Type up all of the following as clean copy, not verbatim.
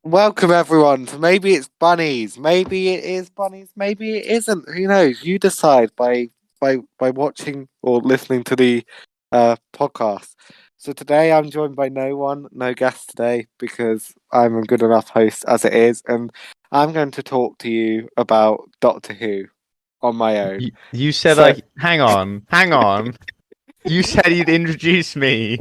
Welcome everyone to Maybe It's Bunnies. Maybe it is bunnies, maybe it isn't. Who knows? You decide by watching or listening to the podcast. So today I'm joined by no guest today because I'm a good enough host as it is, and I'm going to talk to you about Doctor Who on my own. You said So like, hang on. You said you'd introduce me.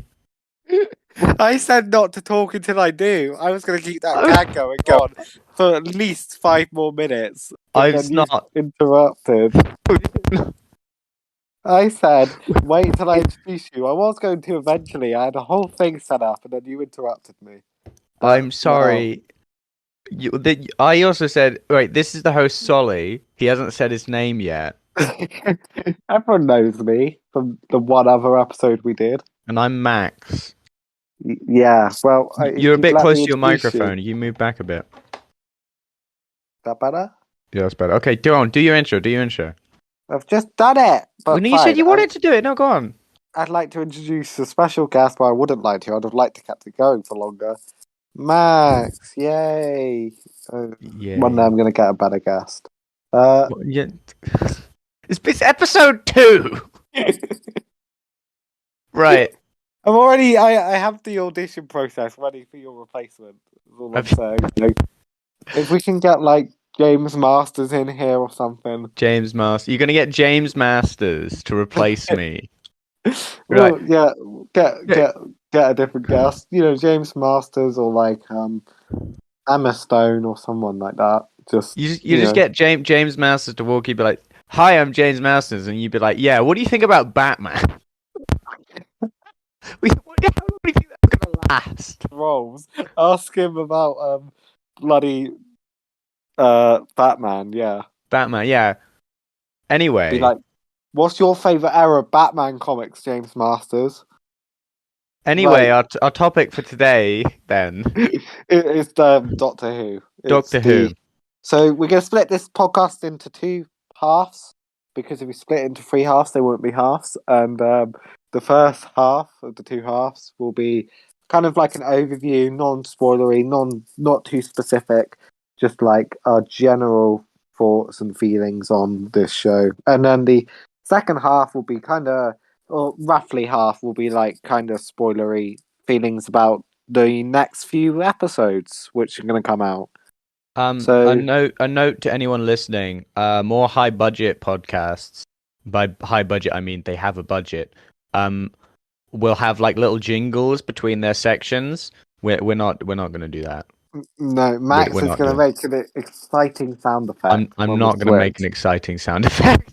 I said not to talk until I do. I was going to keep that I gag going on for at least 5 more minutes, but then was you not. interrupted. I said, wait till I introduce you. I was going to eventually. I had a whole thing set up, and then you interrupted me. But, I'm well, sorry. I also said, right, this is the host Solly. He hasn't said his name yet, everyone knows me from the one other episode we did. and I'm Max. Yeah, well, You're a you'd bit let close me to your introduce you. microphone. You move back a bit. That better? Yeah, that's better. Okay, go on. Do your intro. Do your intro. I've just done it, When but you said fine. you wanted to do it, no, go on. I'd like to introduce a special guest, but I wouldn't like to. I'd have liked to kept it going for longer. Max, yay! One day Yay. I'm going to get a better guest. Uh, Yeah. It's episode 2. Right. I'm already. I have the audition process ready for your replacement. Is all I'm saying. If we can get like James Masters in here or something. James Masters. You're gonna get James Masters to replace me. Right. Well, yeah, get Yeah. get get a different guest. You know, James Masters or like Emma Stone or someone like that. Just You just get James Masters to walk. You'd be like, "Hi, I'm James Masters," and you'd be like, "Yeah, what do you think about Batman? How long do you think that's gonna last?" roles. Ask him about bloody Batman. Yeah, Batman, yeah. be Anyway, like, what's your favorite era of Batman comics, James Masters? anyway, Right, our topic for today then, it's Doctor Who. It's Doctor the Who. so we're gonna split this podcast into two halves because if we split it into three halves, they won't be halves. And the first half of the two halves will be kind of like an overview, non-spoilery, not too specific, just like our general thoughts and feelings on this show. And then the second half will be kind of, or roughly half, will be like kind of spoilery feelings about the next few episodes, which are going to come out. A So note to anyone listening. More high budget podcasts. By high budget, I mean they have a budget. Um, will have like little jingles between their sections. We're not gonna do that. no, Max We're is not going to doing. make an exciting sound effect I'm when we not gonna make an switch. exciting sound effect.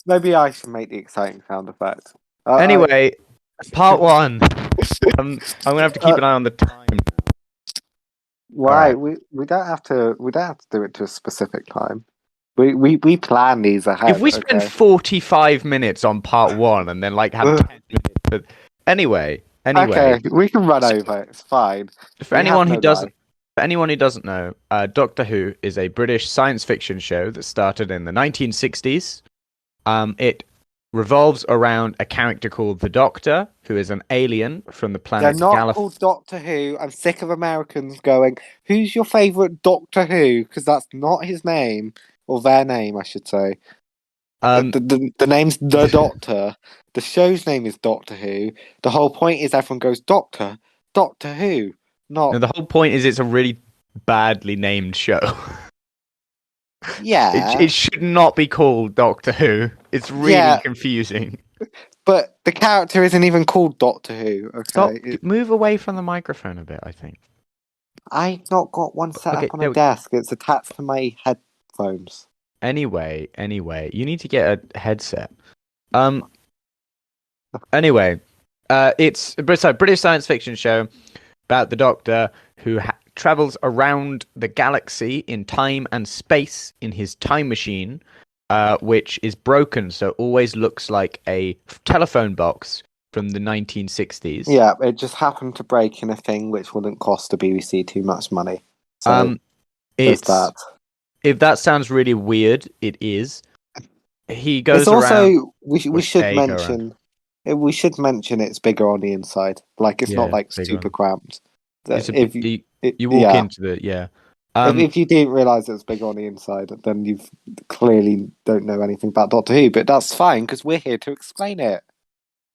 Maybe I should make the exciting sound effect. Anyway, part 1. I'm gonna have to keep Uh, an eye on the time. All why right. we don't have to do it to a specific time. We plan these If ahead. we spend Okay. 45 minutes on part 1 and then like have 10 minutes, but anyway, Okay, we can run over. It's fine. for We have anyone who no doesn't life. For anyone who doesn't know, Doctor Who is a British science fiction show that started in the 1960s. It revolves around a character called the Doctor, who is an alien from the They're planet not Gallif. called Doctor Who. I'm sick of Americans going, "Who's your favorite Doctor Who?" Because that's not his name or their name, I should say. Um, The name's the Doctor. The show's name is Doctor Who. The whole point is everyone goes Doctor, Doctor Who, not and the whole point is it's a really badly named show. yeah, It should not be called Doctor Who. It's really yeah. confusing. But the character isn't even called Doctor Who. Stop. Okay, Move away from the microphone a bit, I think. I've not got one set Okay, up on a there we desk. It's attached to my headphones. Anyway, you need to get a headset. Um. Anyway, it's a British science fiction show about the Doctor who travels around the galaxy in time and space in his time machine, which is broken, so always looks like a telephone box from the 1960s. Yeah, it just happened to break in a thing which wouldn't cost the BBC too much money. So there's It's that. If that sounds really weird, it is. He It's goes around. also we should They go around. mention we should mention it's bigger on the inside. Like it's not Yeah, like bigger super one. cramped. It's a If you walk yeah, into the yeah. if you didn't realize it was big on the inside, then you clearly don't know anything about Doctor Who. But that's fine because we're here to explain it.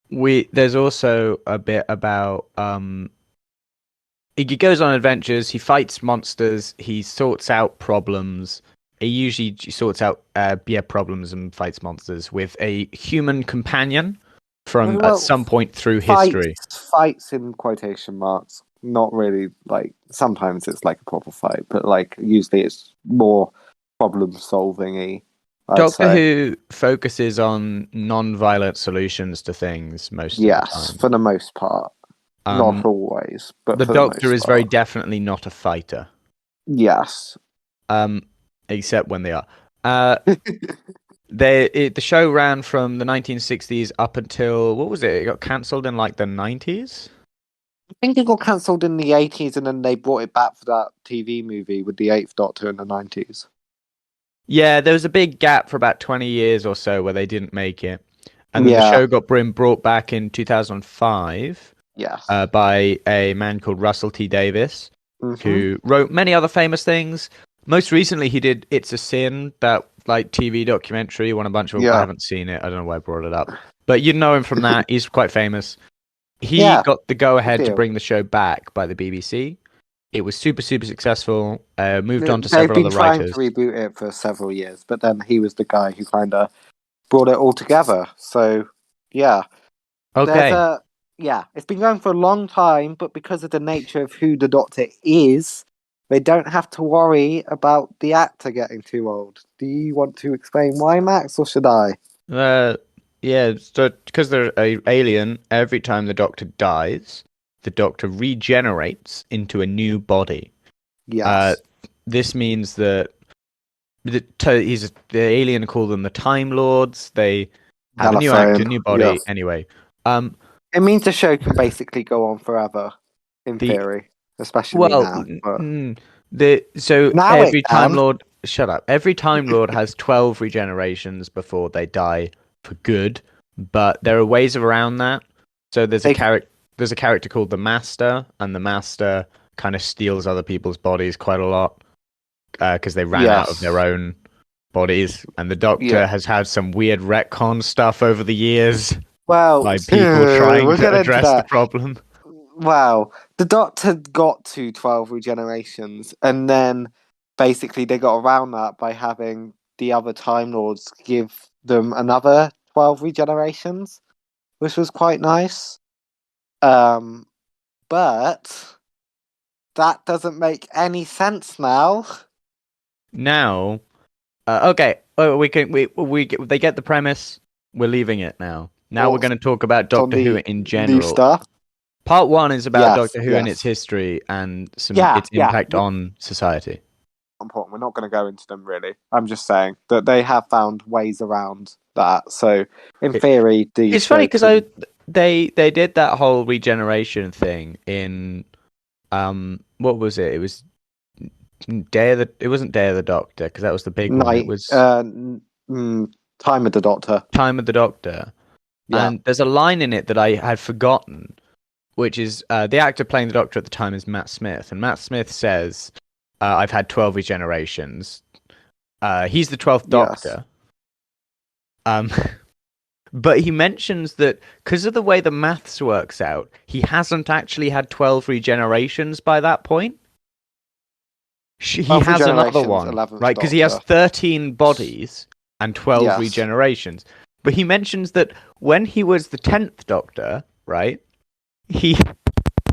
There's also a bit about he goes on adventures, he fights monsters, he sorts out problems. He usually sorts out problems and fights monsters with a human companion from at Well, some point through fights, history. fights in quotation marks. Not really like sometimes it's like a proper fight, but like usually it's more problem solving y, I'd Doctor say. Who focuses on non-violent solutions to things most of the Yes, time. for the most part. Not Um, always, but the for the Doctor most is very part. definitely not a fighter. Yes. Um, except when they are. The show ran from the 1960s up until what was it? It got cancelled in like the 90s. I think it got cancelled in the 80s and then they brought it back for that TV movie with the Eighth Doctor in the 90s. Yeah, there was a big gap for about 20 years or so where they didn't make it. And then the Yeah, show got brought back in 2005 yes. by a man called Russell T Davies, Hmm. who wrote many other famous things. Most recently, he did "It's a Sin," that like TV documentary. Won a bunch of. I Yeah. haven't seen it. I don't know why I brought it up, but you'd know him from that. He's quite famous. He Yeah, got the go good ahead to deal. bring the show back by the BBC. It was super super successful. Moved on to They've several been other trying to writers. reboot it for several years, but then he was the guy who kind of brought it all together. So, yeah. There's Okay, a yeah, it's been going for a long time, but because of the nature of who the Doctor is, they don't have to worry about the actor getting too old. Do you want to explain why, Max, or should I? uh, yeah. So because they're a alien, every time the Doctor dies, the Doctor regenerates into a new body. Uh, Yes, this means that the alien call them the Time Lords. They have a new actor, telephone. new body. Yes, Anyway, um, it means the show can basically go on forever, in the theory, especially well, now. But the so now it every Time can. Lord, shut up. Every Time Lord has 12 regenerations before they die for good. But there are ways around that. So They can, there's a character called the Master, and the Master kind of steals other people's bodies quite a lot because they ran out of their yes, own bodies, and the yeah. Doctor has had some weird retcon stuff over the years Well, by people trying we'll to get into address the that. problem. Wow, the Doctor got to 12 regenerations, and then basically they got around that by having the other Time Lords give them another 12 regenerations, which was quite nice. Um, but that doesn't make any sense now. Now, okay, they get the premise. We're leaving it now. Now we're What's going to talk about on Doctor Who the in new general. stuff? Part one is about Yes, Doctor Who and its yes. history and Yeah, its yeah. impact on society. Important. We're not going to go into them really. I'm just saying that they have found ways around that. So, in It, theory, the it's funny show because can. they did that whole regeneration thing in what was it? It was it wasn't Day of the Doctor because that was the big one. It Night, was Time of the Doctor. Time of the Doctor. Yeah, And there's a line in it that I had forgotten, which is the actor playing the Doctor at the time is Matt Smith, and Matt Smith says, "I've had 12 regenerations." He's the 12th yes. Doctor. Um, but he mentions that because of the way the maths works out, he hasn't actually had 12 regenerations by that point. He 12 has another regenerations, one, 11th right? Because he has Doctor. 13 bodies and 12 Yes. regenerations. But he mentions that when he was the 10th Doctor, right, he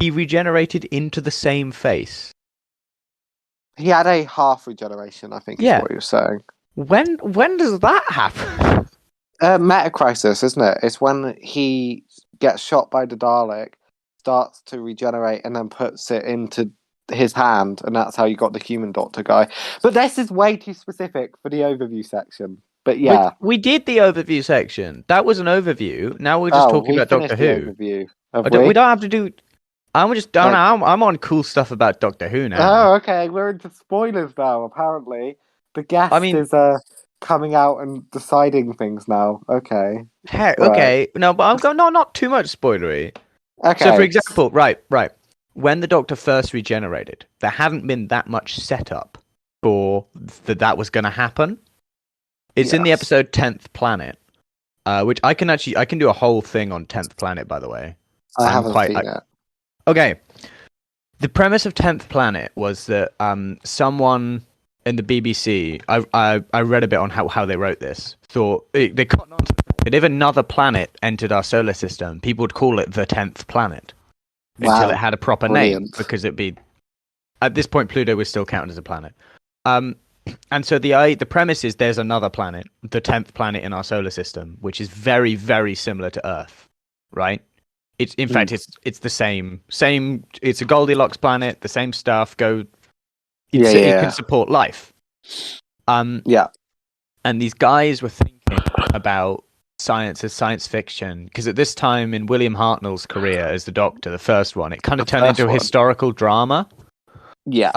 he regenerated into the same face. He had a half regeneration, I think is Yeah. what he was saying. When does that happen? Meta crisis, isn't it? It's when he gets shot by the Dalek, starts to regenerate, and then puts it into his hand, and that's how you got the human Doctor guy. But this is way too specific for the overview section. But But yeah. we did the overview section. That was an overview. Now we're just Oh, talking we about Doctor finished the Who. overview. Have We we? don't have to do. I'm just. I don't know, Like, I'm on cool stuff about Doctor Who now. oh, okay. We're into spoilers now. Apparently, the I guest mean, is coming out and deciding things now. Okay, heck, right. okay. No, but I'm going. No, not too much spoilery. So, for Okay. example, right. when the Doctor first regenerated, there hadn't been that much setup for that was going to happen. It's in the Yes. episode 10th Planet, which I can do a whole thing on 10th Planet, by the way. I haven't seen it. Okay. The premise of 10th Planet was that someone in the BBC, I read a bit on how they wrote this, thought they cottoned on to the fact that if another planet entered our solar system, people would call it the 10th planet until Wow. it had a proper name, Brilliant. because it'd be, at this point, Pluto was still counted as a planet. And so the premise is there's another planet, the 10th planet in our solar system, which is very, very similar to Earth, right? It's in fact it's the same. It's a Goldilocks planet, the same stuff. It can support life. Yeah. And these guys were thinking about science as science fiction, because at this time in William Hartnell's career as the Doctor, the first one, it kind of turned into a historical drama. Yeah.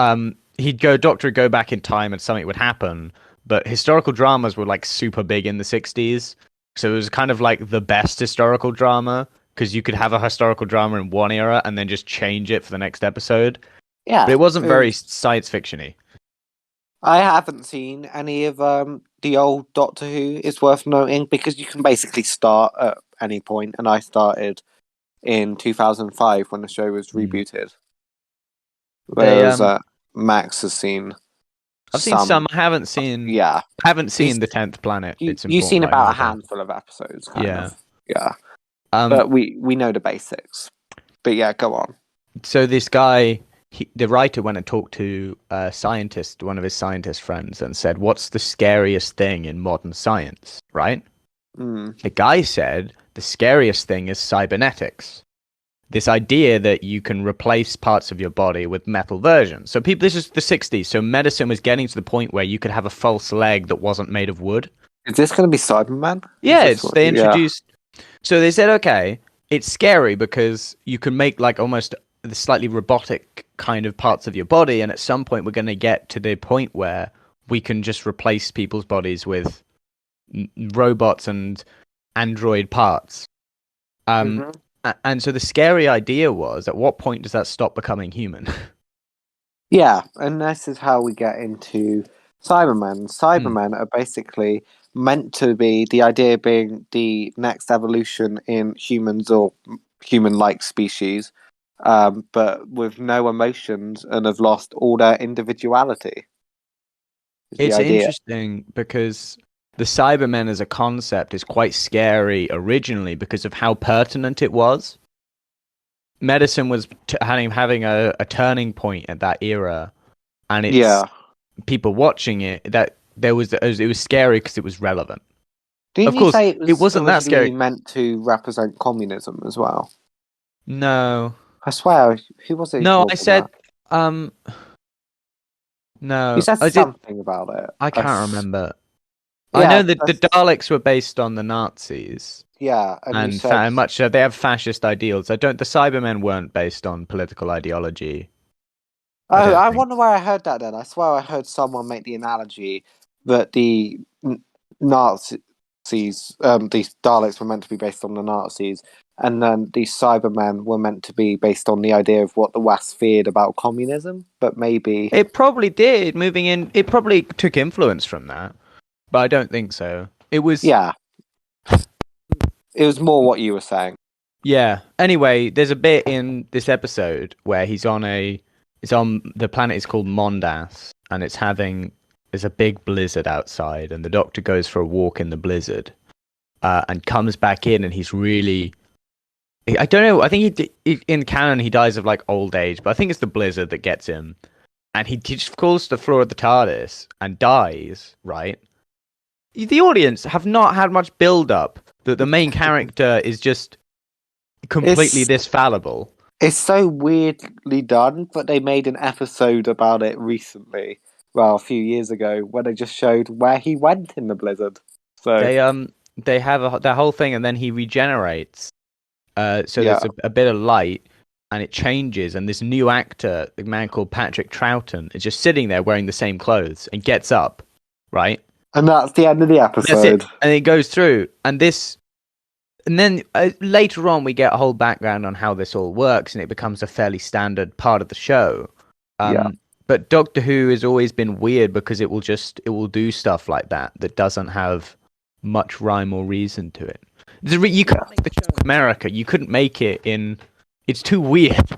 Doctor would go back in time and something would happen, but historical dramas were like super big in the 60s. So it was kind of like the best historical drama, because you could have a historical drama in one era and then just change it for the next episode. Yeah. But it wasn't very science fiction-y. I haven't seen any of the old Doctor Who. It's worth noting because you can basically start at any point, and I started in 2005 when the show was rebooted. Whereas Max has seen. I've seen some. I haven't seen. Yeah, I haven't seen the 10th Planet. You've seen about a handful of episodes. Kind of. Yeah. But we know the basics. But yeah, go on. So this guy, the writer, went and talked to a scientist, one of his scientist friends, and said, "What's the scariest thing in modern science?" Right? The guy said the scariest thing is cybernetics. This idea that you can replace parts of your body with metal versions. So this is the 60s, so medicine was getting to the point where you could have a false leg that wasn't made of wood. Is this going to be Cyberman? Yeah, they introduced... So they said, okay, it's scary because you can make like almost the slightly robotic kind of parts of your body, and at some point we're going to get to the point where we can just replace people's bodies with robots and android parts. And so the scary idea was, at what point does that stop becoming human? Yeah, and this is how we get into Cybermen. Cybermen are basically meant to be, the idea being the next evolution in humans or human-like species, but with no emotions and have lost all their individuality. It's interesting because the Cybermen as a concept is quite scary originally because of how pertinent it was. Medicine was having a turning point at that era, and it's people watching it that it was scary because it was relevant. Didn't you say it wasn't that scary? Meant to represent communism as well? No, I swear. Who was it? No, I said no. You said something about it. I can't remember. Yeah, I know that the Daleks were based on the Nazis. Yeah, and they have fascist ideals. The Cybermen weren't based on political ideology. I wonder where I heard that then. I swear I heard someone make the analogy that the Nazis, these Daleks were meant to be based on the Nazis, and then the Cybermen were meant to be based on the idea of what the West feared about communism. But maybe it probably did. Moving in, it probably took influence from that. But I don't think so. It was... Yeah. It was more what you were saying. Yeah. Anyway, there's a bit in this episode where he's on the planet is called Mondas, and there's a big blizzard outside, and the Doctor goes for a walk in the blizzard, and comes back in, and he's really... I don't know, I think in canon he dies of like old age, but I think it's the blizzard that gets him. And he just falls to the floor of the TARDIS and dies, right? The audience have not had much build-up that the main character is just completely this fallible. It's so weirdly done, but they made an episode about it recently, well, a few years ago, where they just showed where he went in the blizzard. So they have that whole thing, and then he regenerates. There's a bit of light, and it changes, and this new actor, a man called Patrick Troughton, is just sitting there wearing the same clothes and gets up, right? And that's the end of the episode. That's it. And it goes through, and this And then later on, we get a whole background on how this all works, and it becomes a fairly standard part of the show. Yeah. But Doctor Who has always been weird because it will do stuff like that doesn't have much rhyme or reason to it. You can't make the show in America. You couldn't make it in. It's too weird.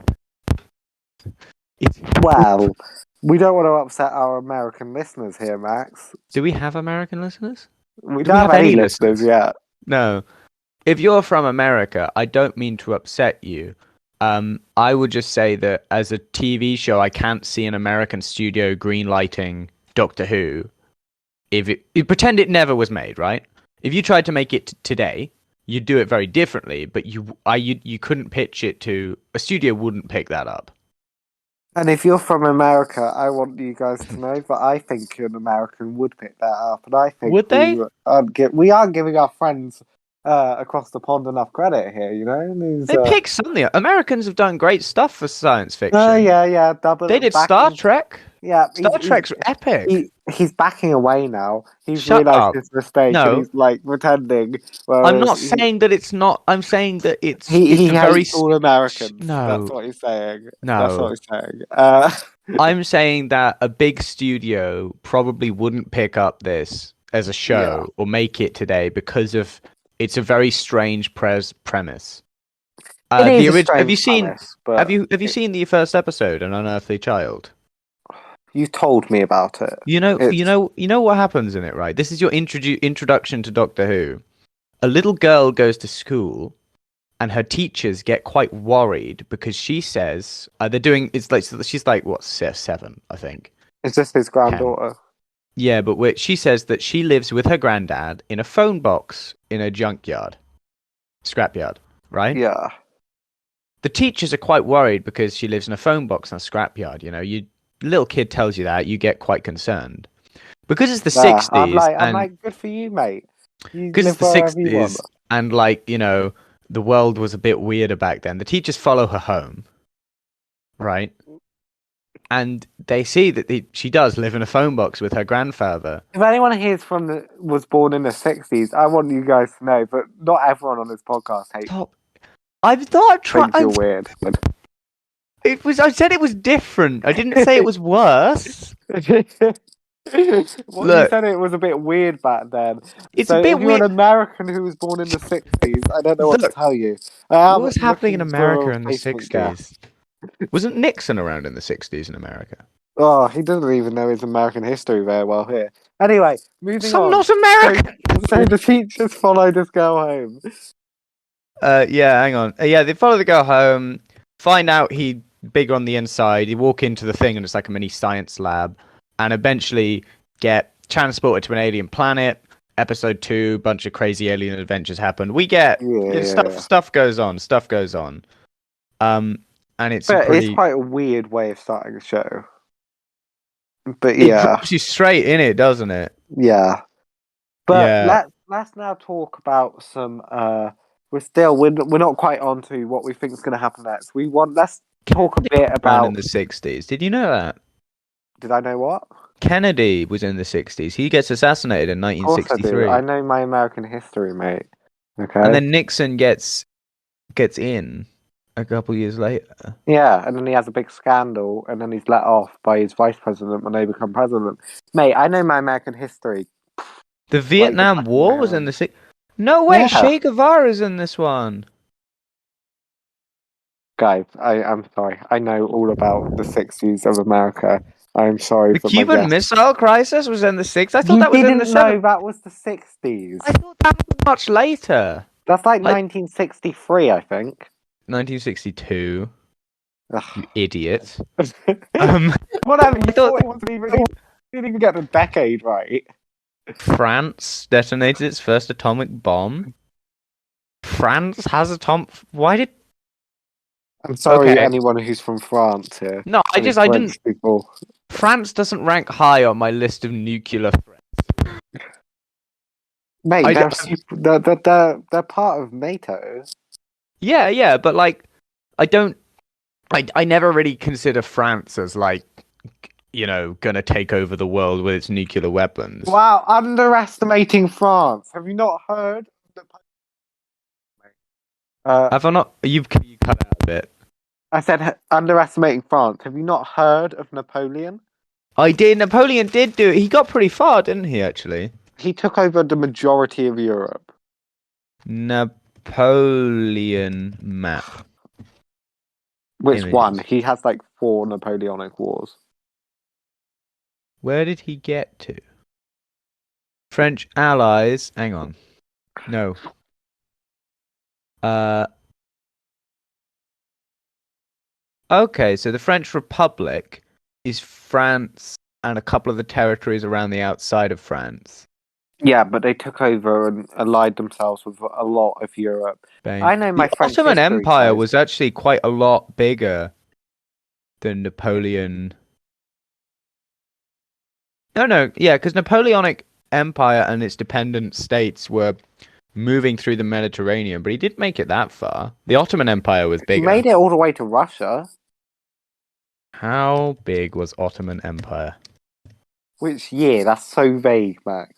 Well, we don't want to upset our American listeners here, Max. Do we have American listeners? We don't have any listeners yet. No. If you're from America, I don't mean to upset you. I would just say that as a TV show, I can't see an American studio greenlighting Doctor Who. Pretend it never was made, right? If you tried to make it today, you'd do it very differently. But you couldn't pitch it to a studio. Wouldn't pick that up. And if you're from America, I want you guys to know that I think an American would pick that up, and I think would they? We aren't giving our friends across the pond enough credit here, you know. They pick something. Americans have done great stuff for science fiction. Yeah. They did Star Trek. Yeah, Star Trek's epic. He's backing away now. He's Shut realised up. his mistake, and he's like pretending. I'm not saying that it's not. I'm saying that it's. He it's hates all Americans. No, that's what he's saying. No, that's what he's saying. I'm saying that a big studio probably wouldn't pick up this as a show or make it today because of it's a very strange premise. Have you seen? Have you seen the first episode, An Unearthly Child? You told me about it. You know what happens in it, right? This is your introduction to Doctor Who. A little girl goes to school, and her teachers get quite worried because she says they're doing. It's like she's like what 7, I think. Is this his granddaughter? 10. Yeah, but she says that she lives with her granddad in a phone box in a scrapyard, right? Yeah. The teachers are quite worried because she lives in a phone box in a scrapyard. You know, little kid tells you that, you get quite concerned. Because it's the 60s. I'm like, good for you, mate. Because it's the 60s, and like, you know, the world was a bit weirder back then. The teachers follow her home, right? And they see that she does live in a phone box with her grandfather. If anyone here was born in the 60s, I want you guys to know, but not everyone on this podcast hates. You're weird. I said it was different. I didn't say it was worse. You said it was a bit weird back then. It's a bit weird. You're an American who was born in the 60s. I don't know what to tell you. What was happening in America in the 60s? Wasn't Nixon around in the 60s in America? Oh, he doesn't even know his American history very well here. Anyway, moving on. I'm not American! So the teachers follow this girl home. Yeah, hang on. Yeah, they follow the girl home, find out he's big on the inside, you walk into the thing and it's like a mini science lab, and eventually get transported to an alien planet. Episode 2, bunch of crazy alien adventures happen. We get stuff goes on. And it's quite a weird way of starting a show. But yeah, it drops you straight in it, doesn't it? Yeah. But let's now talk about some. We're not quite on to what we think is going to happen next. Let's talk a bit about in the 60s. Did you know that? Did I know what? Kennedy was in the 60s. He gets assassinated in 1963. I know my American history, mate. Okay. And then Nixon gets in a couple years later. Yeah, and then he has a big scandal, and then he's let off by his vice president when they become president. Mate, I know my American history. The Vietnam War was in the 60s. No way, yeah. Che Guevara's in this one. Guys, I'm sorry. I know all about the 60s of America. I'm sorry. The Cuban Missile Crisis was in the 60s? I thought that was in the 70s. No, that was the 60s. I thought that was much later. That's like 1963, I think. 1962. Ugh. You idiot. Whatever, you thought it wasn't even... You didn't even get the decade right. France detonated its first atomic bomb. France has Why did... I'm sorry, anyone who's from France here. No, I didn't... People. France doesn't rank high on my list of nuclear threats. Mate, they're part of NATO. Yeah, but like, I never really consider France as like, you know, gonna take over the world with its nuclear weapons. Wow, underestimating France. Have you not heard? Uh, Have I not? You cut out a bit. I said underestimating France. Have you not heard of Napoleon? I did. Napoleon did do it. He got pretty far, didn't he? Actually, He took over the majority of Europe. Napoleon map Which one? images. He has like 4 Napoleonic wars. Where did he get to? French allies. Hang on. No. Uh. Okay, so the French Republic is France and a couple of the territories around the outside of France. Yeah, but they took over and allied themselves with a lot of Europe. Spain. I know The my French Ottoman history, Empire guys. was actually quite a lot bigger than Napoleon. No, yeah, because Napoleonic Empire and its dependent states were moving through the Mediterranean, but he didn't make it that far. The Ottoman Empire was He bigger. made it all the way to Russia. How big was Ottoman Empire? Which year? That's so vague, Max.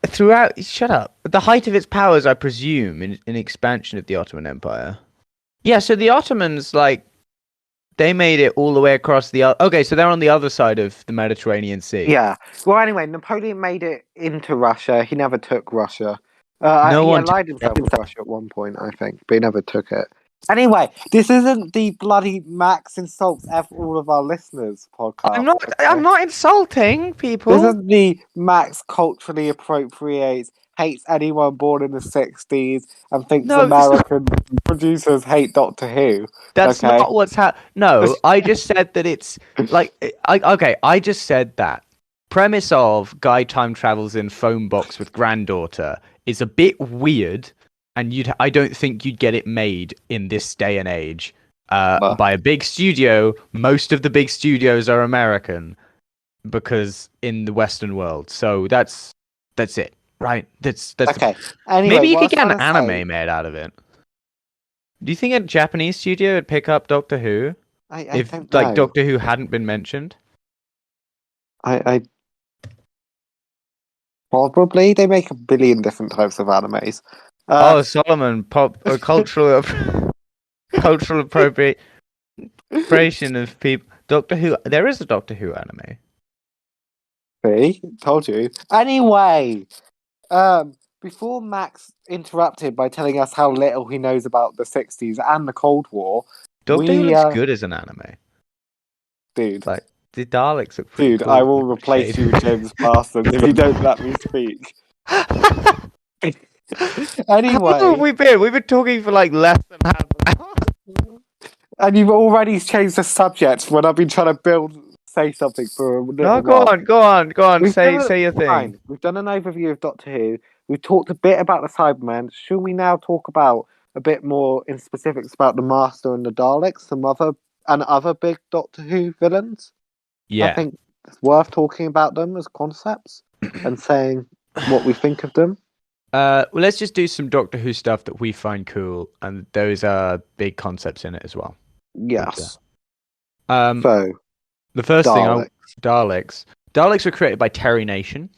Throughout, shut up. At the height of its powers, I presume, in expansion of the Ottoman Empire. Yeah, so the Ottomans, like, they made it all the way across the... Okay, so they're on the other side of the Mediterranean Sea. Yeah. Well, anyway, Napoleon made it into Russia. He never took Russia. No He one... allied himself with Russia at one point, I think, but he never took it. Anyway, this isn't the bloody Max insults all of our listeners podcast. I'm not insulting people. This is the Max culturally appropriates, hates anyone born in the 60s, and thinks No, American producers hate Doctor Who. that's Okay. not what's happening. No, I just said that it's like I just said that premise of guy time travels in phone box with granddaughter is a bit weird, and I don't think you'd get it made in this day and age by a big studio. Most of the big studios are American because in the Western world. So that's it, right? That's okay. Anyway, maybe you could get an anime made out of it. Do you think a Japanese studio would pick up Doctor Who I don't like know. Doctor Who hadn't been mentioned? I probably they make a billion different types of animes. Solomon, cultural appropriation of people. Doctor Who. There is a Doctor Who anime. See, told you. Anyway, before Max interrupted by telling us how little he knows about the 60s and the Cold War, Doctor Who looks good as an anime. Dude. Like, the Daleks look pretty cool. I will replace you with James Parsons if you don't let me speak. Anyway. How long have we been? We've been talking for like less than half an hour. And you've already changed the subject when I've been trying to say something for a little while. Go on. Say your thing. Fine. We've done an overview of Doctor Who. We've talked a bit about the Cybermen. Should we now talk about a bit more in specifics about the Master and the Daleks, other big Doctor Who villains? Yeah. I think it's worth talking about them as concepts and saying what we think of them. Well, let's just do some Doctor Who stuff that we find cool, and those are big concepts in it as well. Yes. So the first Daleks. thing, Daleks were created by Terry Nation.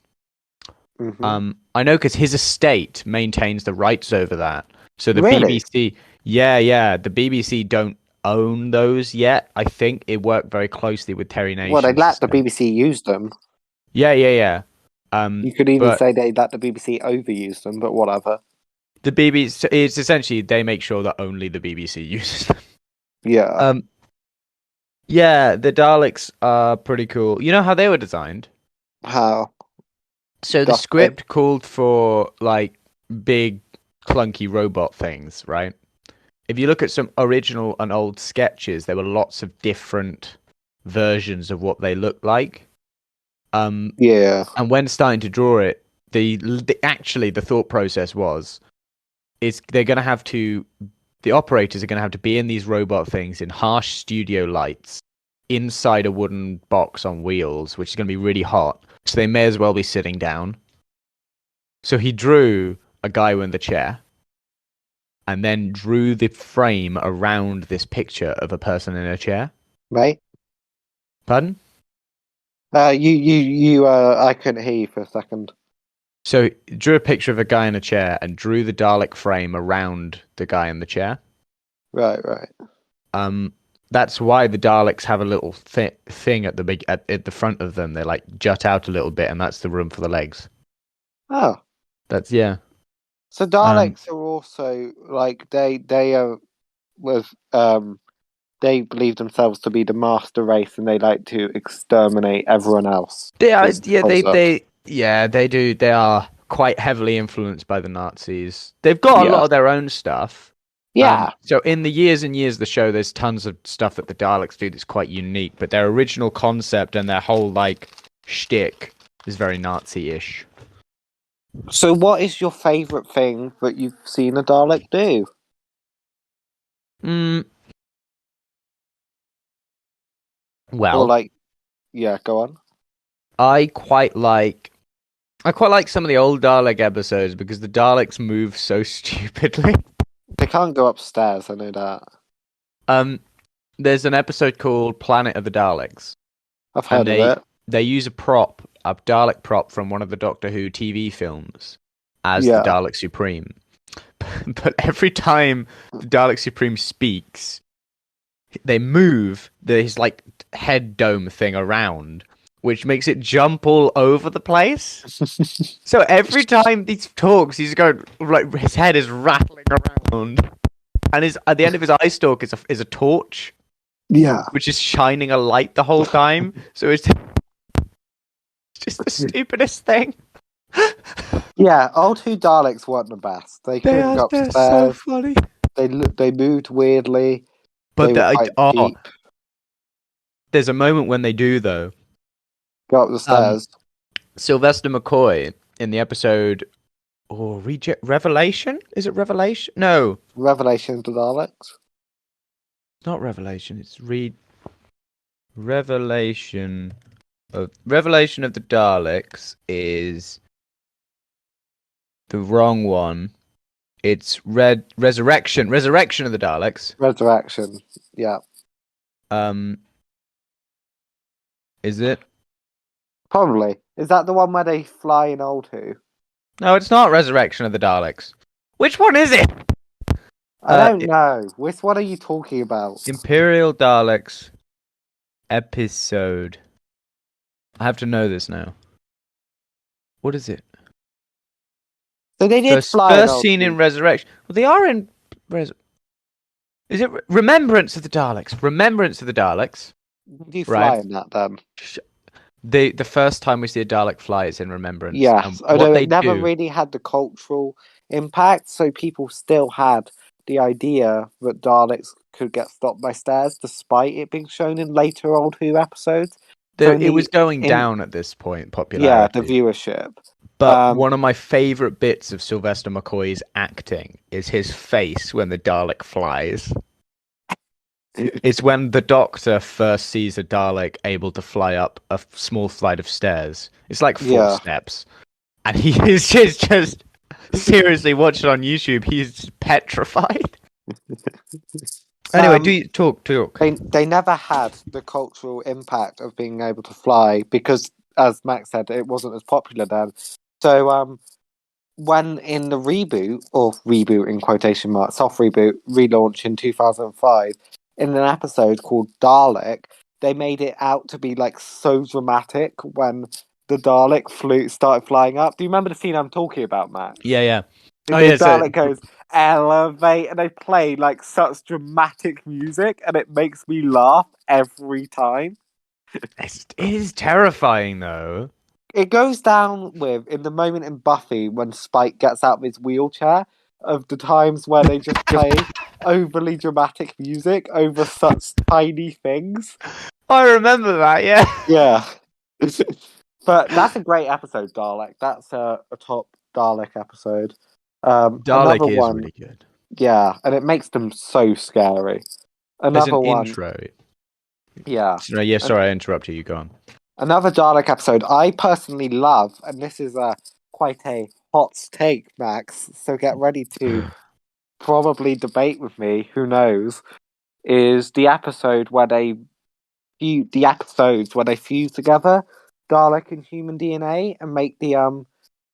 Mm-hmm. I know because his estate maintains the rights over that. So the Really? BBC, the BBC don't own those yet. I think it worked very closely with Terry Nation. Well, they let the BBC use them. Yeah. You could even say they let the BBC overuse them, but whatever. The BBC, it's essentially they make sure that only the BBC uses them. Yeah. Yeah, the Daleks are pretty cool. You know how they were designed? How? So the script called for like big clunky robot things, right? If you look at some original and old sketches, there were lots of different versions of what they looked like. Yeah. And when starting to draw it, the thought process is they're going to have to, the operators are going to have to be in these robot things in harsh studio lights inside a wooden box on wheels, which is going to be really hot. So they may as well be sitting down. So he drew a guy in the chair and then drew the frame around this picture of a person in a chair. Right? Pardon? I couldn't hear you for a second. So drew a picture of a guy in a chair and drew the Dalek frame around the guy in the chair. Right, right. Um, that's why the Daleks have a little thing at the at the front of them. They like jut out a little bit, and that's the room for the legs. Oh, That's yeah. so Um, Daleks are also like they are was they believe themselves to be the master race, and they like to exterminate everyone else. they are Just yeah close up. they do. They are quite heavily influenced by the Nazis. They've got a Yeah, lot of their own stuff. yeah. So in the years and years of the show, there's tons of stuff that the Daleks do that's quite unique, but their original concept and their whole like shtick is very Nazi-ish. So, what is your favorite thing that you've seen a Dalek do? Mm, Or well, like, yeah, go on. I quite like I quite like some of the old Dalek episodes because the Daleks move so stupidly. They can't go upstairs. I know that. Um, there's an episode called Planet of the Daleks, I've and heard of it. they use a Dalek prop from one of the Doctor Who TV films as the Yeah. Dalek Supreme. But every time the Dalek Supreme speaks, they move his like head dome thing around, which makes it jump all over the place. So every time he talks, he's going like his head is rattling around, and his at the end of his eye stalk is a torch, Yeah. which is shining a light the whole time. So it's just the stupidest thing. Yeah, old Who Daleks weren't the best. They couldn't go They're so upstairs. funny. They moved weirdly. But They were quite cheap. there's a moment when they do though. Go up the Um, stairs. Sylvester McCoy in the episode Revelation? Is it Revelation? No, Revelation of the Daleks. not Revelation. It's Revelation of the Daleks is the wrong one. It's Resurrection of the Daleks. Resurrection. Yeah. Um, is it? Probably. Is that the one where they fly in Old Who? No, it's not Resurrection of the Daleks. Which one is it? I don't know. Which one are you talking about? Imperial Daleks episode. I have to know this now. What is it? So they did fly in First Old scene Who. in Resurrection. Well, they are in. Is it Remembrance of the Daleks? Remembrance of the Daleks. Do you Right. fly in that then? The first time we see a Dalek fly is in Remembrance. Yes. What Although they it never do. really had the cultural impact, so people still had the idea that Daleks could get stopped by stairs, despite it being shown in later Old Who episodes. It was going down at this point, Yeah, popularity. the viewership. But one of my favourite bits of Sylvester McCoy's acting is his face when the Dalek flies. It's when the Doctor first sees a Dalek able to fly up a small flight of stairs. It's like 4 steps. And he is just seriously watch it on YouTube. He's petrified. Anyway, do you talk? They never had the cultural impact of being able to fly because, as Max said, it wasn't as popular then. So, when in the reboot in quotation marks, soft reboot, relaunch in 2005, in an episode called Dalek, they made it out to be like so dramatic when the Dalek started flying up. Do you remember the scene I'm talking about, Max? Yeah. The Dalek goes, elevate, and they play like such dramatic music, and it makes me laugh every time. It is terrifying, though. It goes down with in the moment in Buffy when Spike gets out of his wheelchair, of the times where they just play overly dramatic music over such tiny things. I remember that, yeah. Yeah. But that's a great episode, Dalek. That's a top Dalek episode. Dalek is really good. Yeah, and it makes them so scary. As an intro. Yeah. Yeah, sorry, I interrupted you. Go on. Another Dalek episode I personally love, and this is quite a hot take, Max, so get ready to probably debate with me, who knows, is the episodes where they fuse together Dalek and human DNA and make the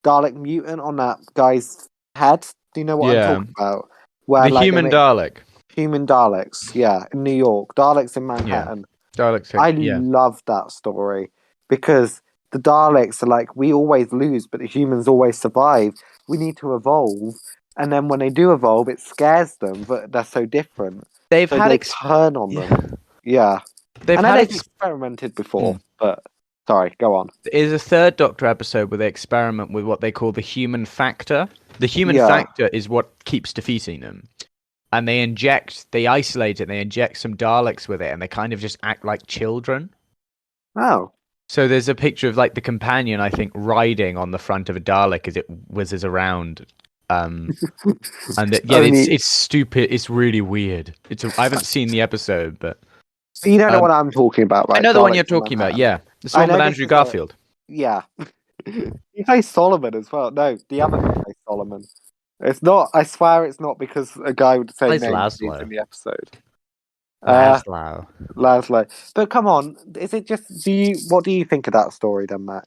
Dalek mutant on that guy's head. Do you know what I'm Yeah. talking about? Where The like they human make Dalek. human Daleks, yeah, in New York, Daleks in Yeah. Manhattan. Daleks. I Yeah. love that story because the Daleks are like, we always lose, but the humans always survive. We need to evolve. And then when they do evolve, it scares them, but they're so different. They've So had they turn on yeah. them. Yeah. They've I know had they've experimented before, but sorry, go on. Is a third Doctor episode where they experiment with what they call the human factor. The human Yeah. factor is what keeps defeating them. And they isolate it, they inject some Daleks with it, and they kind of just act like children. Oh. So there's a picture of like the companion, I think, riding on the front of a Dalek as it whizzes around. And Only it's stupid. It's really weird. I haven't seen the episode, but you don't know um, what I'm talking about, I right? know the one Daleks you're in talking about. Manhattan. Yeah, the I one know with this Andrew is Garfield. yeah. He plays Solomon as well. No, the other guy plays Solomon. It's not. I swear, it's not because a guy with the same Plays name is Laszlo. in the episode. Laszlo. Laszlo. But come on, is it just? What do you think of that story, then, Max?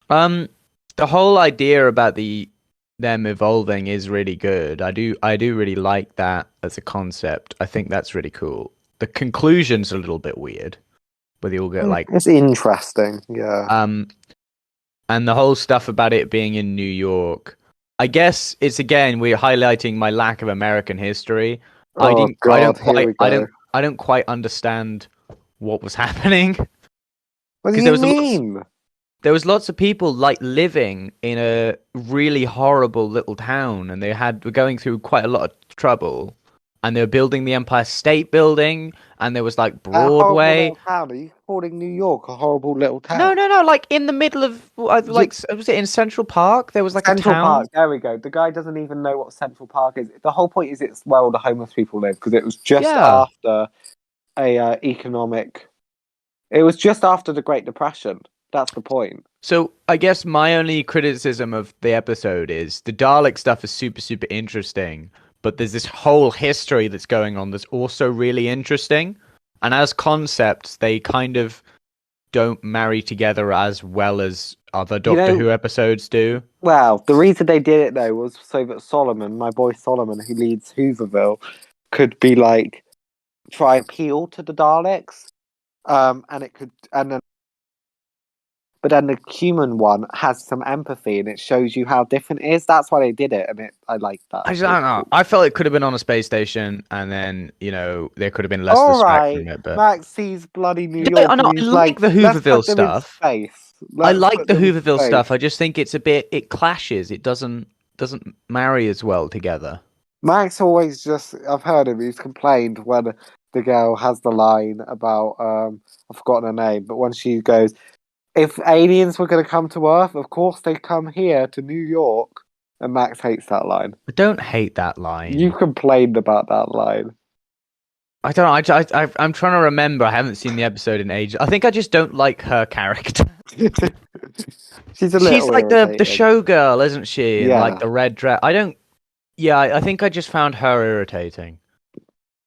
The whole idea about them evolving is really good. I do really like that as a concept. I think that's really cool. The conclusion's a little bit weird, where they all get like It's interesting, yeah. And the whole stuff about it being in New York. I guess it's again we're highlighting my lack of American history. Oh God, here we go. I don't quite understand what was happening. What do Because you mean? there was lots of people like living in a really horrible little town, and were going through quite a lot of trouble, and they were building the Empire State Building, and there was like A horrible Broadway. little town. Are you calling New York a horrible little No, town? no, no! Like in the middle of was it in Central Park? There was like a Central town. Park. There we go. The guy doesn't even know what Central Park is. The whole point is it's where all the homeless people live because it was just Yeah. after It was just after the Great Depression. That's the point. So I guess my only criticism of the episode is the Dalek stuff is super, super interesting, but there's this whole history that's going on that's also really interesting. And as concepts, they kind of don't marry together as well as other Doctor Who episodes do. Well, the reason they did it though was so that Solomon, my boy Solomon, who leads Hooverville, could be like try appeal to the Daleks. And it could but then the human one has some empathy and it shows you how different it is. That's why they did it, and I like that. I don't know. I felt it could have been on a space station, and then there could have been less all distraction right, from it. But Max sees bloody New yeah, York. I know. I like the Hooverville stuff. I like the Hooverville stuff. I just think it clashes. It doesn't marry as well together. Max always I've heard him. He's complained when the girl has the line about I've forgotten her name, but when she goes, if aliens were going to come to Earth, of course they'd come here to New York. And Max hates that line. I don't hate that line. You complained about that line. I don't know. I'm trying to remember. I haven't seen the episode in ages. I think I just don't like her character. She's like the showgirl, isn't she? Yeah. And like the red dress. I don't. Yeah, I think I just found her irritating.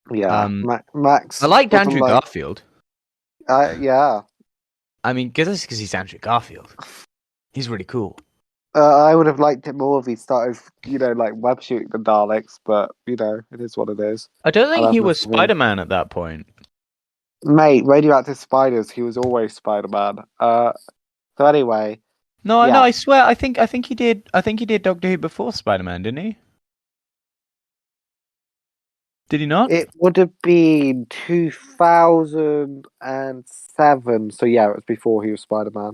Yeah. Max. I liked Andrew Garfield. Yeah. I mean, because he's Andrew Garfield. He's really cool. I would have liked it more if he started, like web shooting the Daleks, but, it is what it is. I don't think he was Spider-Man at that point. Mate, radioactive spiders, he was always Spider-Man. So anyway. No, I swear, I think he did Doctor Who before Spider-Man, didn't he? Did he not? It would have been 2007, so yeah, it was before he was Spider-Man.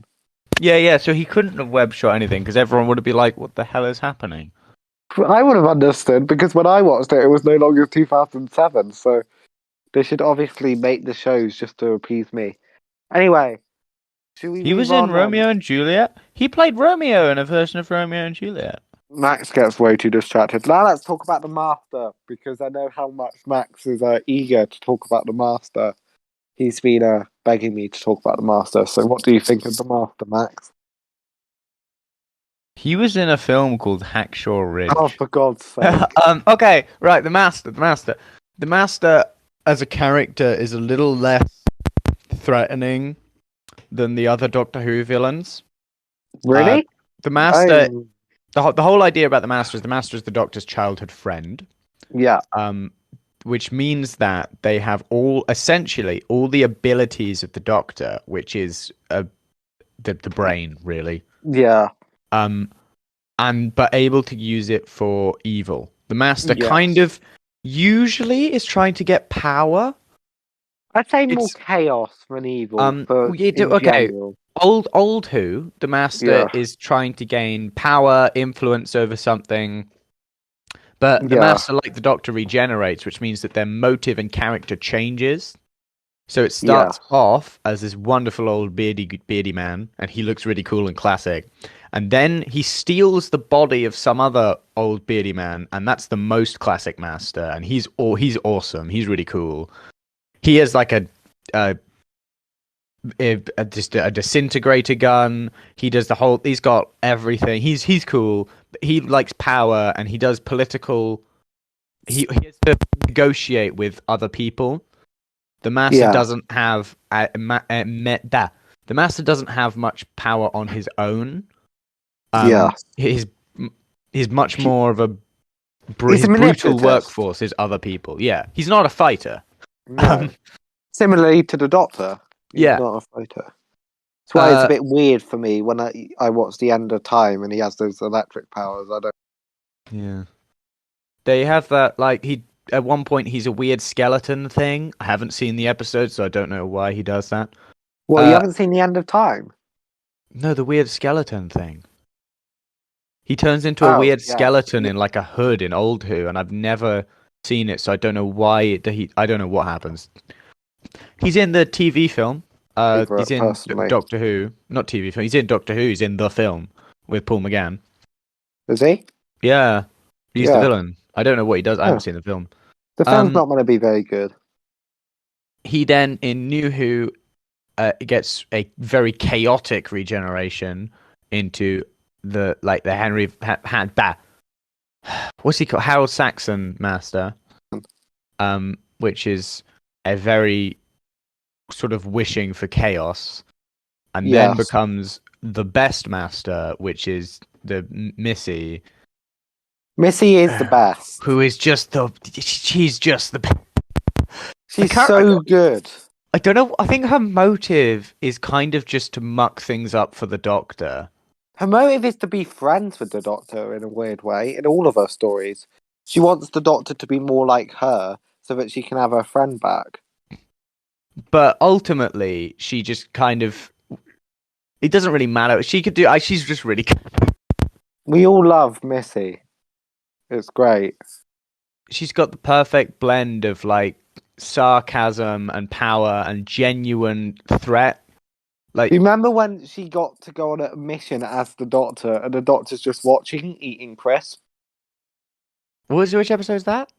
Yeah, so he couldn't have web shot anything, because everyone would have been like, what the hell is happening? I would have understood, because when I watched it, it was no longer 2007, so they should obviously make the shows just to appease me. Anyway, should we He was in Romeo and Juliet? He played Romeo in a version of Romeo and Juliet. Max gets way too distracted. Now let's talk about the Master, because I know how much Max is eager to talk about the Master. He's been begging me to talk about the Master. So what do you think of the Master, Max? He was in a film called Hacksaw Ridge. Oh, for God's sake. Okay, right, the Master. The Master, as a character, is a little less threatening than the other Doctor Who villains. Really? the master. Oh, The whole idea about the master is the Doctor's childhood friend. yeah, Um, which means that they have essentially all the abilities of the Doctor, which is the brain, really. yeah, Um, and but able to use it for evil. The Master kind yes. of usually is trying to get power. I'd say more It's chaos than evil for we do in okay. general. Old Who, the Master Yeah, is trying to gain power, influence over something. But the yeah, Master, like the Doctor, regenerates, which means that their motive and character changes. So it yeah, starts off as this wonderful old beardy man, and he looks really cool and classic. And then he steals the body of some other old beardy man, and that's the most classic master. And he's awesome. He's really cool. He has like a, just a disintegrator gun. He does the whole. He's got everything. He's cool. He likes power, and he does political. He has to negotiate with other people. The master yeah, doesn't have the master doesn't have much power on his own. yeah. His he's much He- more of a He's a his brutal manipulative. workforce is other people. Yeah, he's not a fighter. No. Um, Similarly to the Doctor, he's yeah. not a fighter. That's why it's a Uh, bit weird for me when I watch The End of Time and he has those electric powers. I don't. yeah. They have that like he at one point he's a weird skeleton thing. I haven't seen the episode, so I don't know why he does that. Well, you Uh, haven't seen The End of Time. no, the weird skeleton thing. He turns into a Oh, weird yes. skeleton in like a hood in Old Who, and I've never seen it, so I don't know why I don't know what happens. He's in the TV film. He's Favourite, in personally. Doctor Who, not TV film. He's in Doctor Who. He's in the film with Paul McGann. Is he? Yeah, he's the Yeah. villain. I don't know what he does. I Oh. haven't seen the film. The film's Um, not going to be very good. he then in New Who gets a very chaotic regeneration into the Henry what's he called, Harold Saxon Master, which is a very sort of wishing for chaos, and then Yes. becomes the best Master, which is the Missy, Missy is the best. who is just she's just the. She's so good. I don't know. I think her motive is kind of just to muck things up for the Doctor. Her motive is to be friends with the Doctor in a weird way in all of her stories. She wants the Doctor to be more like her so that she can have her friend back. But ultimately, she just kind of. It doesn't really matter. She could do. She's just really. We all love Missy. It's great. She's got the perfect blend of like sarcasm and power and genuine threat. Like, Do you remember when she got to go on a mission as the Doctor and the Doctor's just watching, eating crisps? which episode is that?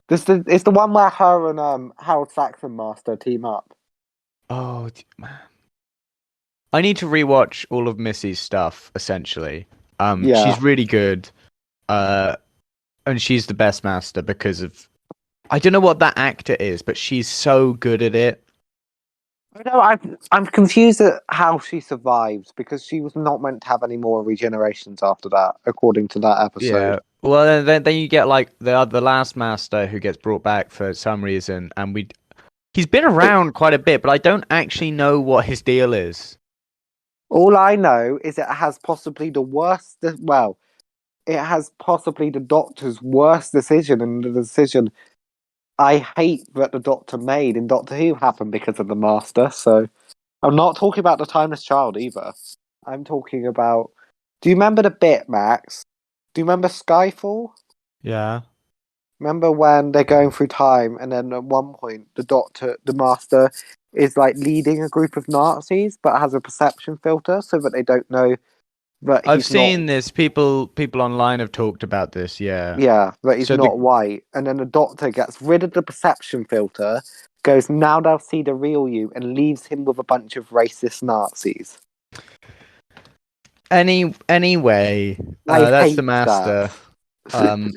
It's the one where her and Harold Saxon Master team up. Oh man, I need to rewatch all of Missy's stuff. Essentially, Yeah. she's really good. And she's the best Master because of I don't know what that actor is, but she's so good at it. No, I'm confused at how she survives because she was not meant to have any more regenerations after that, according to that episode. Yeah. Well, then you get like the last Master who gets brought back for some reason, and he's been around quite a bit, but I don't actually know what his deal is. All I know is it has possibly the worst. Well, it has possibly the Doctor's worst decision, and the decision I hate that the Doctor made in Doctor Who happened because of the Master. So I'm not talking about the Timeless Child either. I'm talking about. Do you remember the bit, Max? Do you remember Skyfall? Yeah. Remember when they're going through time, and then at one point the Master, is like leading a group of Nazis, but has a perception filter so that they don't know that I've he's not. seen this. People online have talked about this. Yeah. Yeah, that he's So not white, and then the Doctor gets rid of the perception filter, goes now they'll see the real you, and leaves him with a bunch of racist Nazis. Anyway, I that's hate the Master. that.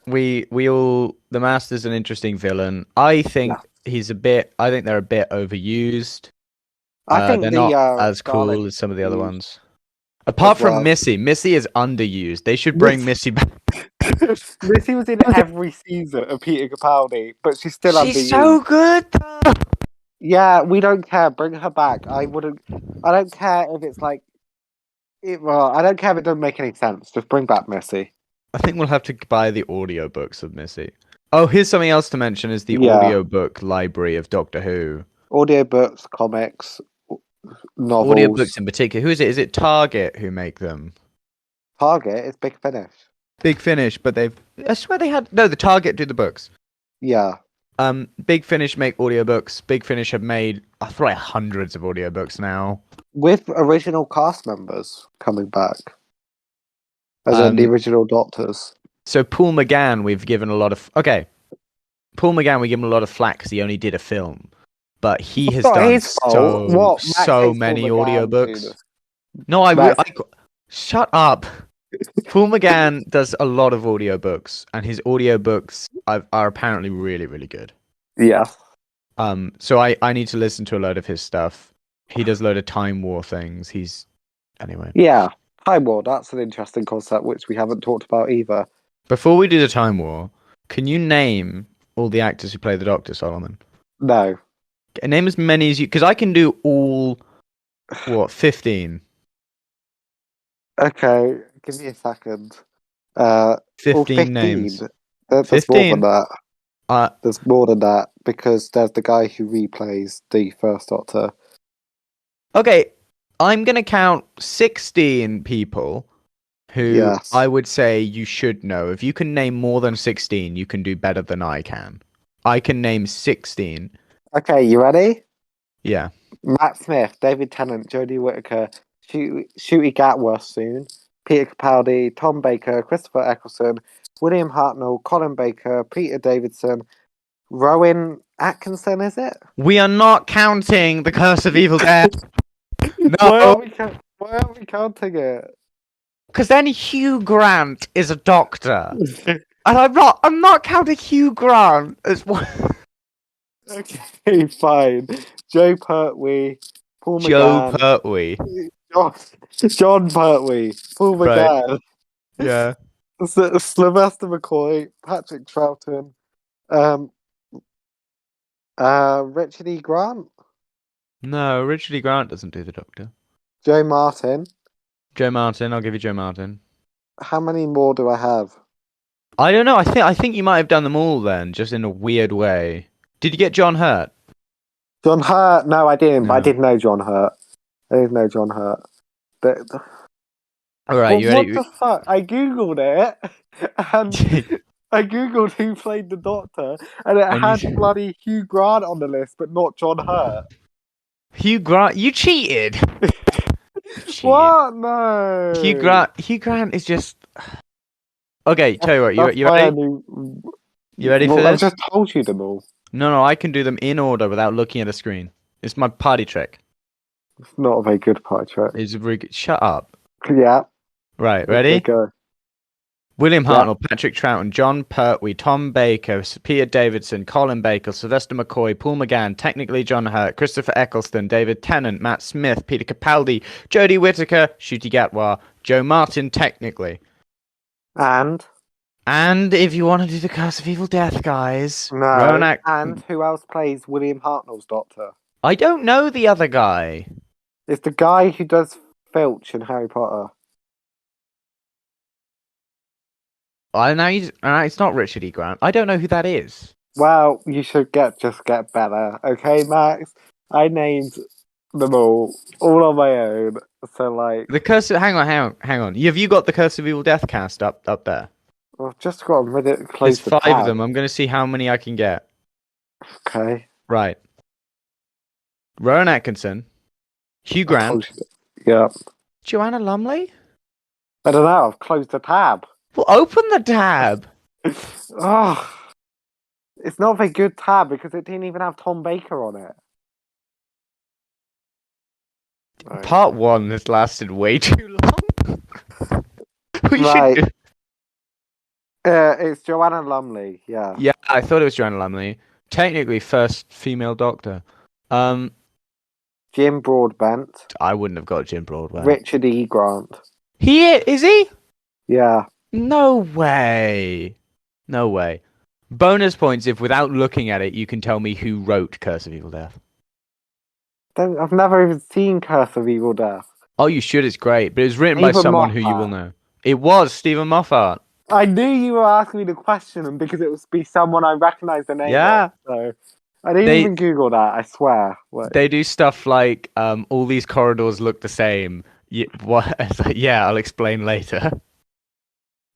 We all the Master's an interesting villain. I think I think they're a bit overused. I think They're the not as Daleks cool as some of the other ones. Apart from Missy. Missy is underused. They should bring Missy back. Missy was in every season of Peter Capaldi, but she's still She's underused. so good, though. Yeah, we don't care. Bring her back. I wouldn't. I don't care if it's like. I don't care if it doesn't make any sense. Just bring back Missy. I think we'll have to buy the audiobooks of Missy. Oh, here's something else to mention: is the Yeah. audiobook library of Doctor Who. Audiobooks, comics, novels. Audiobooks in particular. Who is it? Is it Target who make them? Target is Big Finish. Big Finish, but I swear they had. No, the Target do the books. Yeah. Big Finish make audiobooks. Big Finish have made, I feel like, hundreds of audiobooks now. With original cast members coming back. As in the original Doctors. So Paul McGann, we've given a lot of... Okay. Paul McGann, we give him a lot of flack because he only did a film. But he has done so many audiobooks. No, shut up. Paul McGann does a lot of audiobooks, and his audiobooks are apparently really, really good. Yeah. So I need to listen to a load of his stuff. He does a load of Time War things. Anyway. Yeah, Time War, that's an interesting concept which we haven't talked about either. Before we do the Time War, can you name all the actors who play the Doctor, Solomon? No. Name as many as you... Because I can do all... 15? Okay, give me a second. 15 names. There's 15? more than that. There's more than that, because there's the guy who replays the first Doctor. Okay, I'm going to count 16 people who I would say you should know. If you can name more than 16, you can do better than I can. I can name 16. Okay, you ready? Yeah. Matt Smith, David Tennant, Jodie Whittaker, Ncuti Gatwa soon, Peter Capaldi, Tom Baker, Christopher Eccleston, William Hartnell, Colin Baker, Peter Davidson, Rowan Atkinson, is it? We are not counting the Curse of Evil Dead. No. Why aren't we counting it? Because then Hugh Grant is a doctor. And I'm not counting Hugh Grant as one. Okay, fine. Joe Pertwee, Paul McGann. Joe Pertwee. John Pertwee, Paul McGann. Right. Yeah. Sylvester McCoy, Patrick Troughton, Richard E. Grant. No, Richard E. Grant doesn't do the Doctor. Joe Martin. I'll give you Joe Martin. How many more do I have? I don't know. I think you might have done them all then, just in a weird way. Did you get John Hurt? John Hurt? No, I didn't. No. But I did know John Hurt. I didn't know John Hurt. All right, you ready? What the fuck? I googled it, and I googled who played the Doctor, and it had bloody Hugh Grant on the list, but not John Hurt. Hugh Grant? You cheated. What? No. Hugh Grant is just. Okay, tell you what. You ready? You ready for this? I just told you them all. No, I can do them in order without looking at a screen. It's my party trick. It's not a very good party trick. It's a very good... Shut up. Yeah. Right, ready? Go. William Hartnell, Patrick Troughton, John Pertwee, Tom Baker, Peter Davidson, Colin Baker, Sylvester McCoy, Paul McGann, technically John Hurt, Christopher Eccleston, David Tennant, Matt Smith, Peter Capaldi, Jodie Whittaker, Ncuti Gatwa, Joe Martin, technically. And if you want to do the Curse of Evil Death, guys... No, and who else plays William Hartnell's Doctor? I don't know the other guy. It's the guy who does Filch in Harry Potter. It's not Richard E. Grant. I don't know who that is. Well, you should just get better. Okay, Max? I named them all on my own. So, like... The Curse of... Hang on. Have you got the Curse of Evil Death cast up there? I've just got them with it close. There's 5 of them. I'm going to see how many I can get. Okay. Right. Rowan Atkinson. Hugh Grant. Yeah. Joanna Lumley? I don't know. I've closed the tab. Well, open the tab. Oh, it's not a very good tab because it didn't even have Tom Baker on it. Right. Part 1 has lasted way too long. Right. It's Joanna Lumley, yeah. Yeah, I thought it was Joanna Lumley. Technically, first female Doctor. Jim Broadbent, I wouldn't have got Jim Broadway. Richard E. Grant. Is he? Yeah. No way. No way. Bonus points if without looking at it you can tell me who wrote Curse of Evil Death. I've never even seen Curse of Evil Death. Oh, you should. It's great, but it was written by Stephen someone who you Moffat. will know. It was Stephen Moffat. I knew you were asking me the question, and because it would be someone I recognise the name Yeah. of, so I didn't They even Google that. I swear. Wait. they do stuff like all these corridors look the same. What? It's like, yeah, I'll explain later.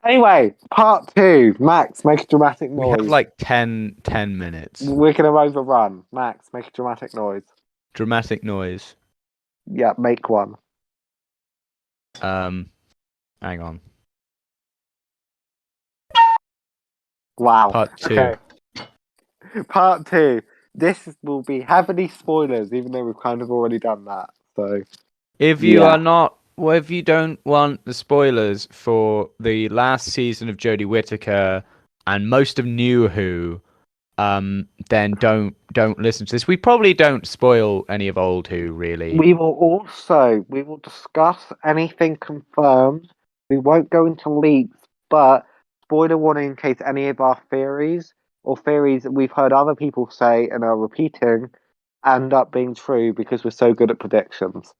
Anyway, part 2. Max, make a dramatic We noise. have like 10 minutes. We're gonna overrun. Max, make a dramatic noise. Dramatic noise. Yeah, make one. Hang on. Wow. Part 2. Okay. Part 2. This will be heavily spoilers, even though we've kind of already done that. So, If you yeah. are not, well, if you don't want the spoilers for the last season of Jodie Whittaker and most of New Who, then don't listen to this. We probably don't spoil any of Old Who, really. We will discuss anything confirmed. We won't go into leaks, but spoiler warning in case any of our theories or theories that we've heard other people say and are repeating end up being true because we're so good at predictions.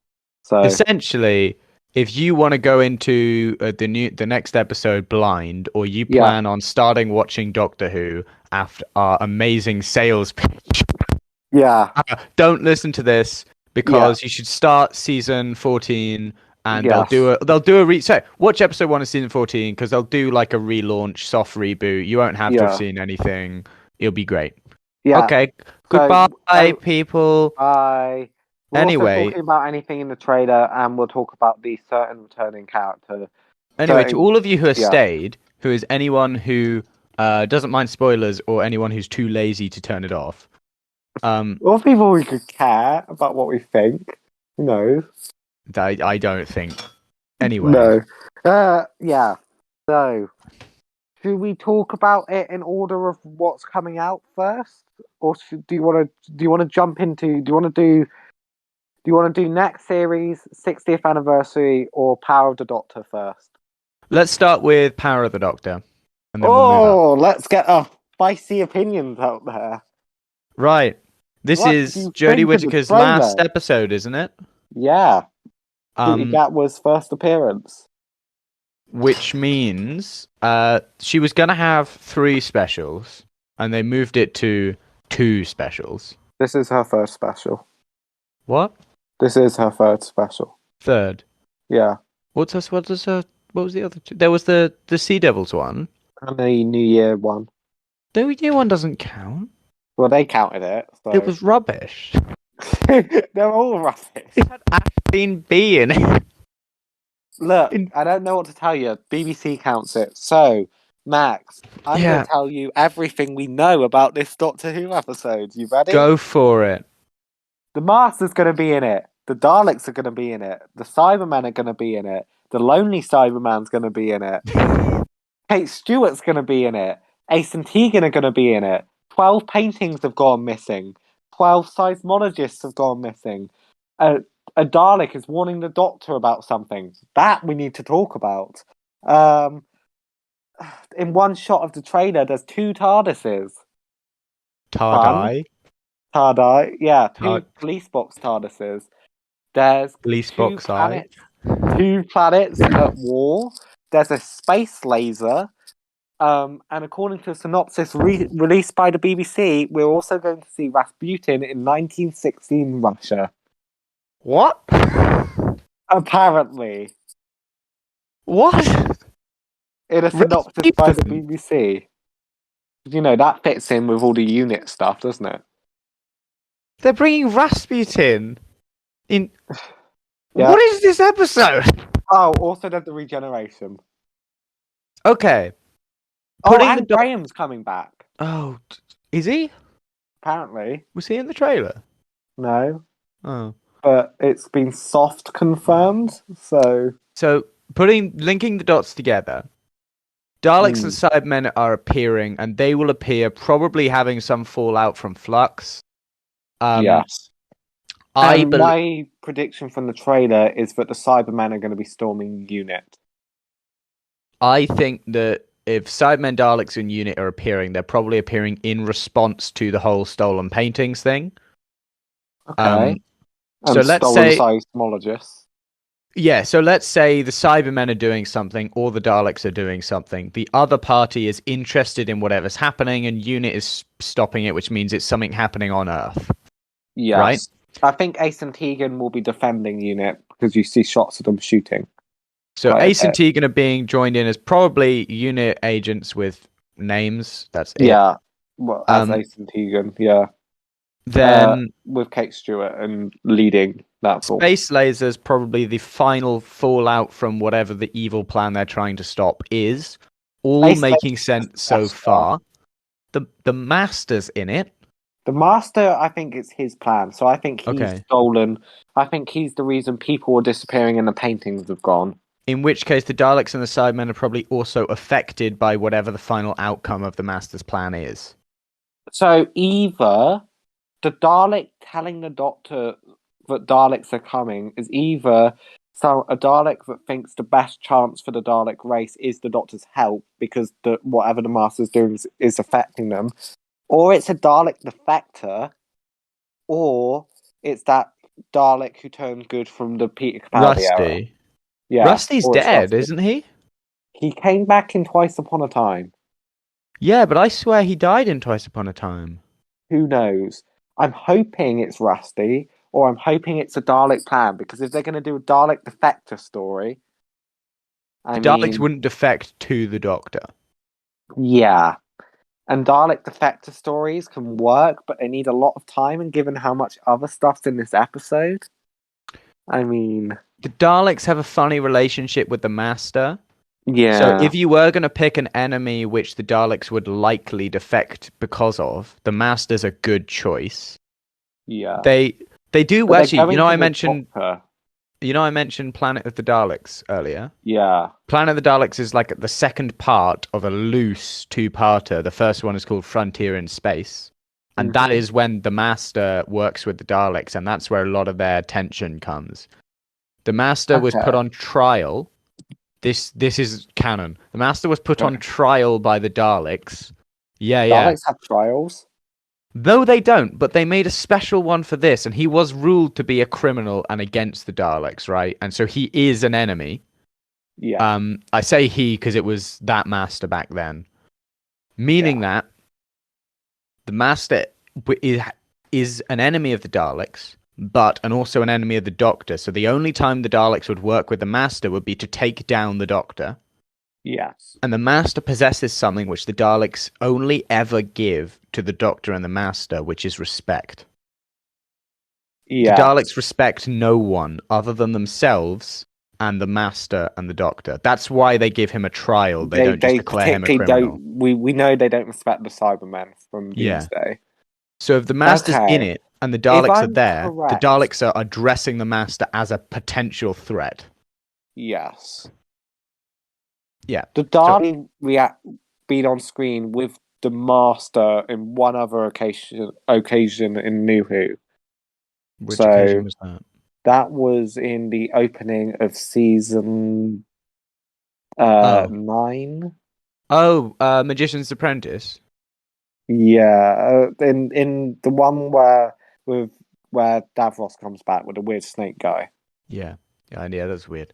So Essentially, if you want to go into the next episode blind, or you plan on starting watching Doctor Who after our amazing sales pitch, don't listen to this because you should start season 14 and they'll do a watch episode 1 of season 14 because they'll do like a relaunch, soft reboot. You won't have to have seen anything. It'll be great. Yeah. Okay. Goodbye, people. Bye. We're Anyway, also talking about anything in the trailer, and we'll talk about the certain returning character. Anyway, to all of you who have stayed, who is anyone who doesn't mind spoilers or anyone who's too lazy to turn it off. Or people who could care about what we think. Who knows? I don't think. Anyway. No. Yeah. So, should we talk about it in order of what's coming out first, or do you want to jump into? Do you want to do next series, 60th anniversary, or Power of the Doctor first? Let's start with Power of the Doctor. And then we'll move on. Let's get our spicy opinions out there. Right. This is Jodie Whittaker's last episode, isn't it? Yeah. That was first appearance. Which means she was going to have 3 specials, and they moved it to 2 specials. This is her first special. What? This is her third special. Third? Yeah. What was the other 2? There was the Sea Devils one. And the New Year one. The New Year one doesn't count. Well, they counted it. So. It was rubbish. They're all rubbish. It had Ashleen B in it. Look, I don't know what to tell you. BBC counts it. So, Max, I'm going to tell you everything we know about this Doctor Who episode. You ready? Go for it. The Master's going to be in it. The Daleks are going to be in it. The Cybermen are going to be in it. The Lonely Cyberman's going to be in it. Kate Stewart's going to be in it. Ace and Tegan are going to be in it. 12 paintings have gone missing. 12 seismologists have gone missing. A Dalek is warning the Doctor about something. That we need to talk about. In one shot of the trailer, there's 2 TARDISes. Tardai, yeah, 2 police box TARDISes. There's police 2 box planets, 2 planets at war. There's a space laser. And according to a synopsis released by the BBC, we're also going to see Rasputin in 1916 Russia. What? Apparently. What? In a synopsis by the BBC. You know, that fits in with all the unit stuff, doesn't it? They're bringing Rasputin in. Yeah. What is this episode? Oh, also there's the regeneration. Okay. And Graham's coming back. Oh, is he? Apparently. Was he in the trailer? No. Oh. But it's been soft confirmed, so... So, linking the dots together, Daleks and Cybermen are appearing, and they will appear probably having some fallout from Flux. Yes. I And believe. my prediction from the trailer is that the Cybermen are going to be storming Unit. I think that if Cybermen, Daleks, and Unit are appearing, they're probably appearing in response to the whole stolen paintings thing. Okay. Um, so And let's stolen say, seismologists. yeah, so let's say the Cybermen are doing something, or the Daleks are doing something. The other party is interested in whatever's happening, and Unit is stopping it, which means it's something happening on Earth, right? Yes. I think Ace and Tegan will be defending Unit because you see shots of them shooting So quite a Ace and bit. Tegan are being joined in as probably Unit agents with names. That's it. Yeah. Well, as Um, Ace and Tegan, yeah. then With Kate Stewart and leading that force. Space Laser's probably the final fallout from whatever the evil plan they're trying to stop is. All Space making Laser's just sense the so Death Star. far. The Master's in it. The Master, I think it's his plan. So I think he's Okay. stolen. I think he's the reason people are disappearing and the paintings have gone. In which case, the Daleks and the Cybermen are probably also affected by whatever the final outcome of the Master's plan is. So either the Dalek telling the Doctor that Daleks are coming is either a Dalek that thinks the best chance for the Dalek race is the Doctor's help because whatever the Master's doing is affecting them, or it's a Dalek defector, or it's that Dalek who turned good from the Peter Capaldi era. Rusty. Yeah, Rusty's or it's dead, Rusty. isn't he? He came back in Twice Upon a Time. Yeah, but I swear he died in Twice Upon a Time. Who knows? I'm hoping it's Rusty, or I'm hoping it's a Dalek plan, because if they're going to do a Dalek defector story, The I Daleks mean, wouldn't defect to the Doctor. yeah. And Dalek defector stories can work, but they need a lot of time, and given how much other stuff's in this episode, I mean, The Daleks have a funny relationship with the Master. So yeah, if you were going to pick an enemy which the Daleks would likely defect because of, the Master's a good choice. yeah. They do But they're actually. going to the Doctor. I mentioned Planet of the Daleks earlier. Yeah. Planet of the Daleks is like the second part of a loose two-parter. The first one is called Frontier in Space. And that is when the Master works with the Daleks, and that's where a lot of their tension comes. The Master was put Okay. on trial. This is canon. The Master was put on Okay. trial by the Daleks. Yeah. Daleks have trials. Though they don't, but they made a special one for this, and he was ruled to be a criminal and against the Daleks, right? And so he is an enemy. Yeah. I say he because it was that Master back then. Meaning that the Master is an enemy of the Daleks, but and also an enemy of the Doctor. So the only time the Daleks would work with the Master would be to take down the Doctor. Yes. And the Master possesses something which the Daleks only ever give to the Doctor and the Master, which is respect. Yeah. The Daleks respect no one other than themselves and the Master and the Doctor. That's why they give him a trial. They don't just declare him a criminal. We know they don't respect the Cybermen from Yeah. Doomsday. So if the Master's in it and the Daleks are I'm there, correct, the Daleks are addressing the Master as a potential threat. yes. Yeah. The Dalek been on screen with the Master in one other occasion in New Who. Which So occasion was that? that was in the opening of season 9. Oh, Magician's Apprentice. Yeah, in the one where Davros comes back with the weird snake guy. Yeah, that's weird.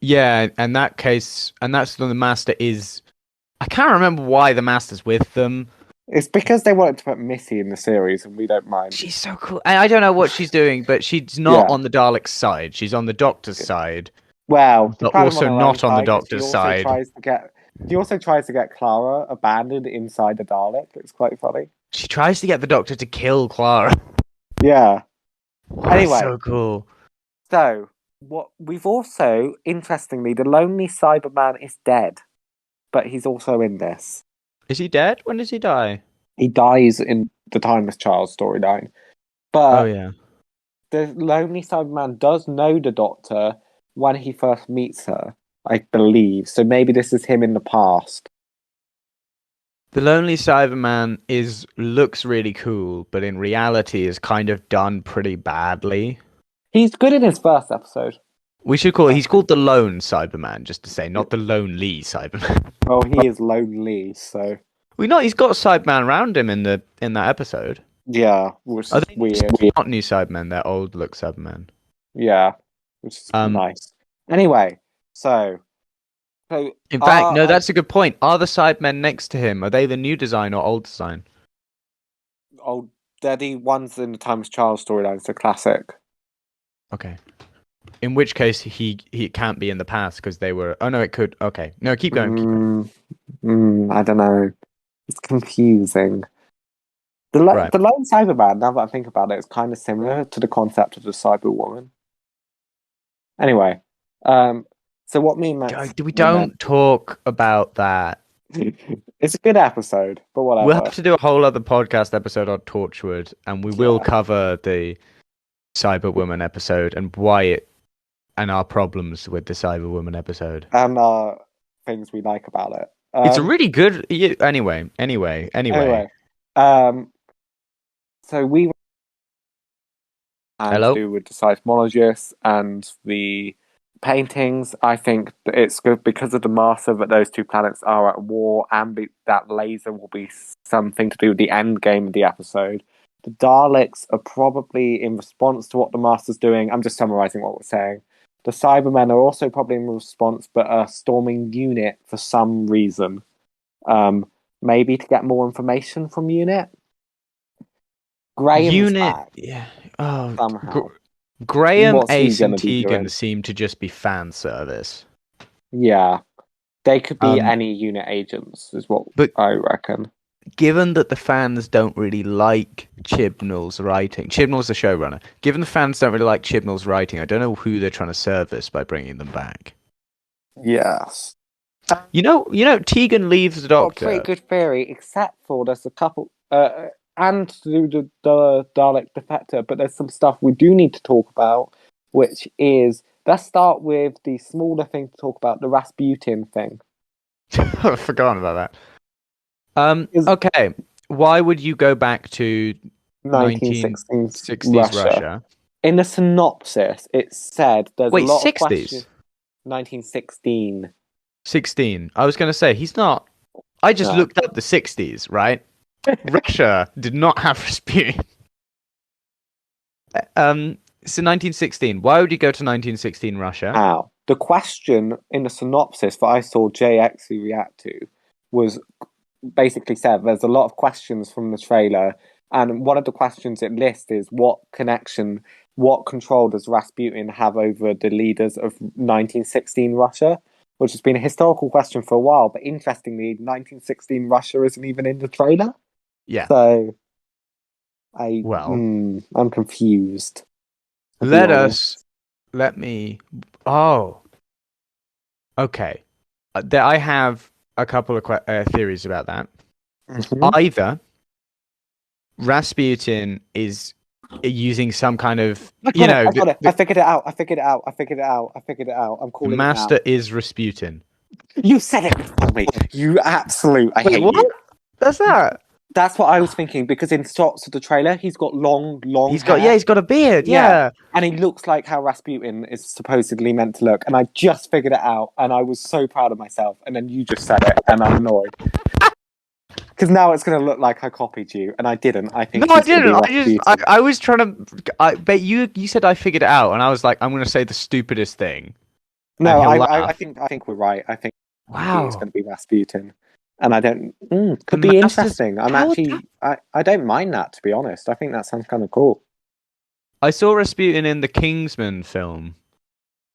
Yeah, in that case, and that's when the Master is. I can't remember why the Master's with them. It's because they wanted to put Missy in the series, and we don't mind. She's so cool. I don't know what she's doing, but she's not on the Dalek's side. She's on the Doctor's side. Well, But also not on the Doctor's side. She also tries to get Clara abandoned inside the Dalek. It's quite funny. She tries to get the Doctor to kill Clara. Yeah. Anyway, That's so cool. So what we've also, interestingly, the lonely Cyberman is dead, but he's also in this. Is he dead? When does he die? He dies in the Timeless Child storyline. But Oh yeah. the lonely Cyberman does know the Doctor when he first meets her, I believe. So maybe this is him in the past. The Lonely Cyberman looks really cool, but in reality is kind of done pretty badly. He's good in his first episode. He's called the Lone Cyberman, just to say, not the Lonely Cyberman. Well, he is lonely, so He's got a Cyberman around him in that episode. yeah, which Are is they weird. not new Cybermen, they're old look Cybermen. Yeah, which is Um nice. Anyway, so in fact, no, that's a good point. Are the Cybermen next to him? Are they the new design or old design? old Daddy ones in the Times Child storyline is a classic. Okay. In which case he can't be in the past because they were. Oh no, it could. Okay, no, keep going. I don't know. It's confusing. The Right. lone Cyberman, now that I think about it, is kind of similar to the concept of the Cyberwoman. Anyway, so what me and Max We don't talk about that. it's a good episode, but whatever. We'll have to do a whole other podcast episode on Torchwood, and we will cover the Cyberwoman episode and why it and our problems with the Cyberwoman episode and things we like about it. It's a really good. Anyway. So we Hello? to do with the seismologists and the paintings. I think that it's good because of the master that those two planets are at war, and that laser will be something to do with the end game of the episode. The Daleks are probably in response to what the master's doing. I'm just summarizing what we're saying. The Cybermen are also probably in response, but are storming Unit for some reason. Maybe to get more information from Unit. Graham's back. Yeah. Oh, somehow. Graham, What's he Ace, and gonna be Tegan doing? seem to just be fan service. Yeah. They could be any Unit agents, is what I reckon. Given that the fans don't really like Chibnal's writing, Chibnal's the showrunner. Given the fans don't really like Chibnal's writing, I don't know who they're trying to service by bringing them back. Yes. You know, Tegan leaves the Doctor. Pretty good theory, except for there's a couple, and to do the Dalek Defector, but there's some stuff we do need to talk about, which is, let's start with the smaller thing to talk about, the Rasputin thing. I've forgotten about that. Okay, why would you go back to 1960s Russia? In the synopsis, it said there's a lot 60s? of questions. 1916. 16. I was going to say, he's not... I just looked up the 60s, right? Russia did not have Rasputin. So 1916. Why would you go to 1916 Russia? Now, the question in the synopsis that I saw JX react to was basically said there's a lot of questions from the trailer, and one of the questions it lists is what control does Rasputin have over the leaders of 1916 Russia, which has been a historical question for a while, but interestingly 1916 Russia isn't even in the trailer. Yeah. So I'm confused. Okay. I have a couple of theories about that. Mm-hmm. Either Rasputin is using some kind of, I figured it out. I'm calling Master it now. is Rasputin. You said it before me. You absolute. I hate what? you. That's that. That's what I was thinking, because in shots of the trailer, he's got long he's hair. got a beard, yeah. And he looks like how Rasputin is supposedly meant to look. And I just figured it out, and I was so proud of myself. And then you just said it, and I'm annoyed. Because now it's going to look like I copied you, and I didn't. I think. No, I didn't. I was trying to. But you said I figured it out, and I was like, I'm going to say the stupidest thing. No, I think we're right. I think wow, it's going to be Rasputin. And I don't. Could be interesting. I don't mind that, to be honest. I think that sounds kind of cool. I saw Rasputin in the Kingsman film.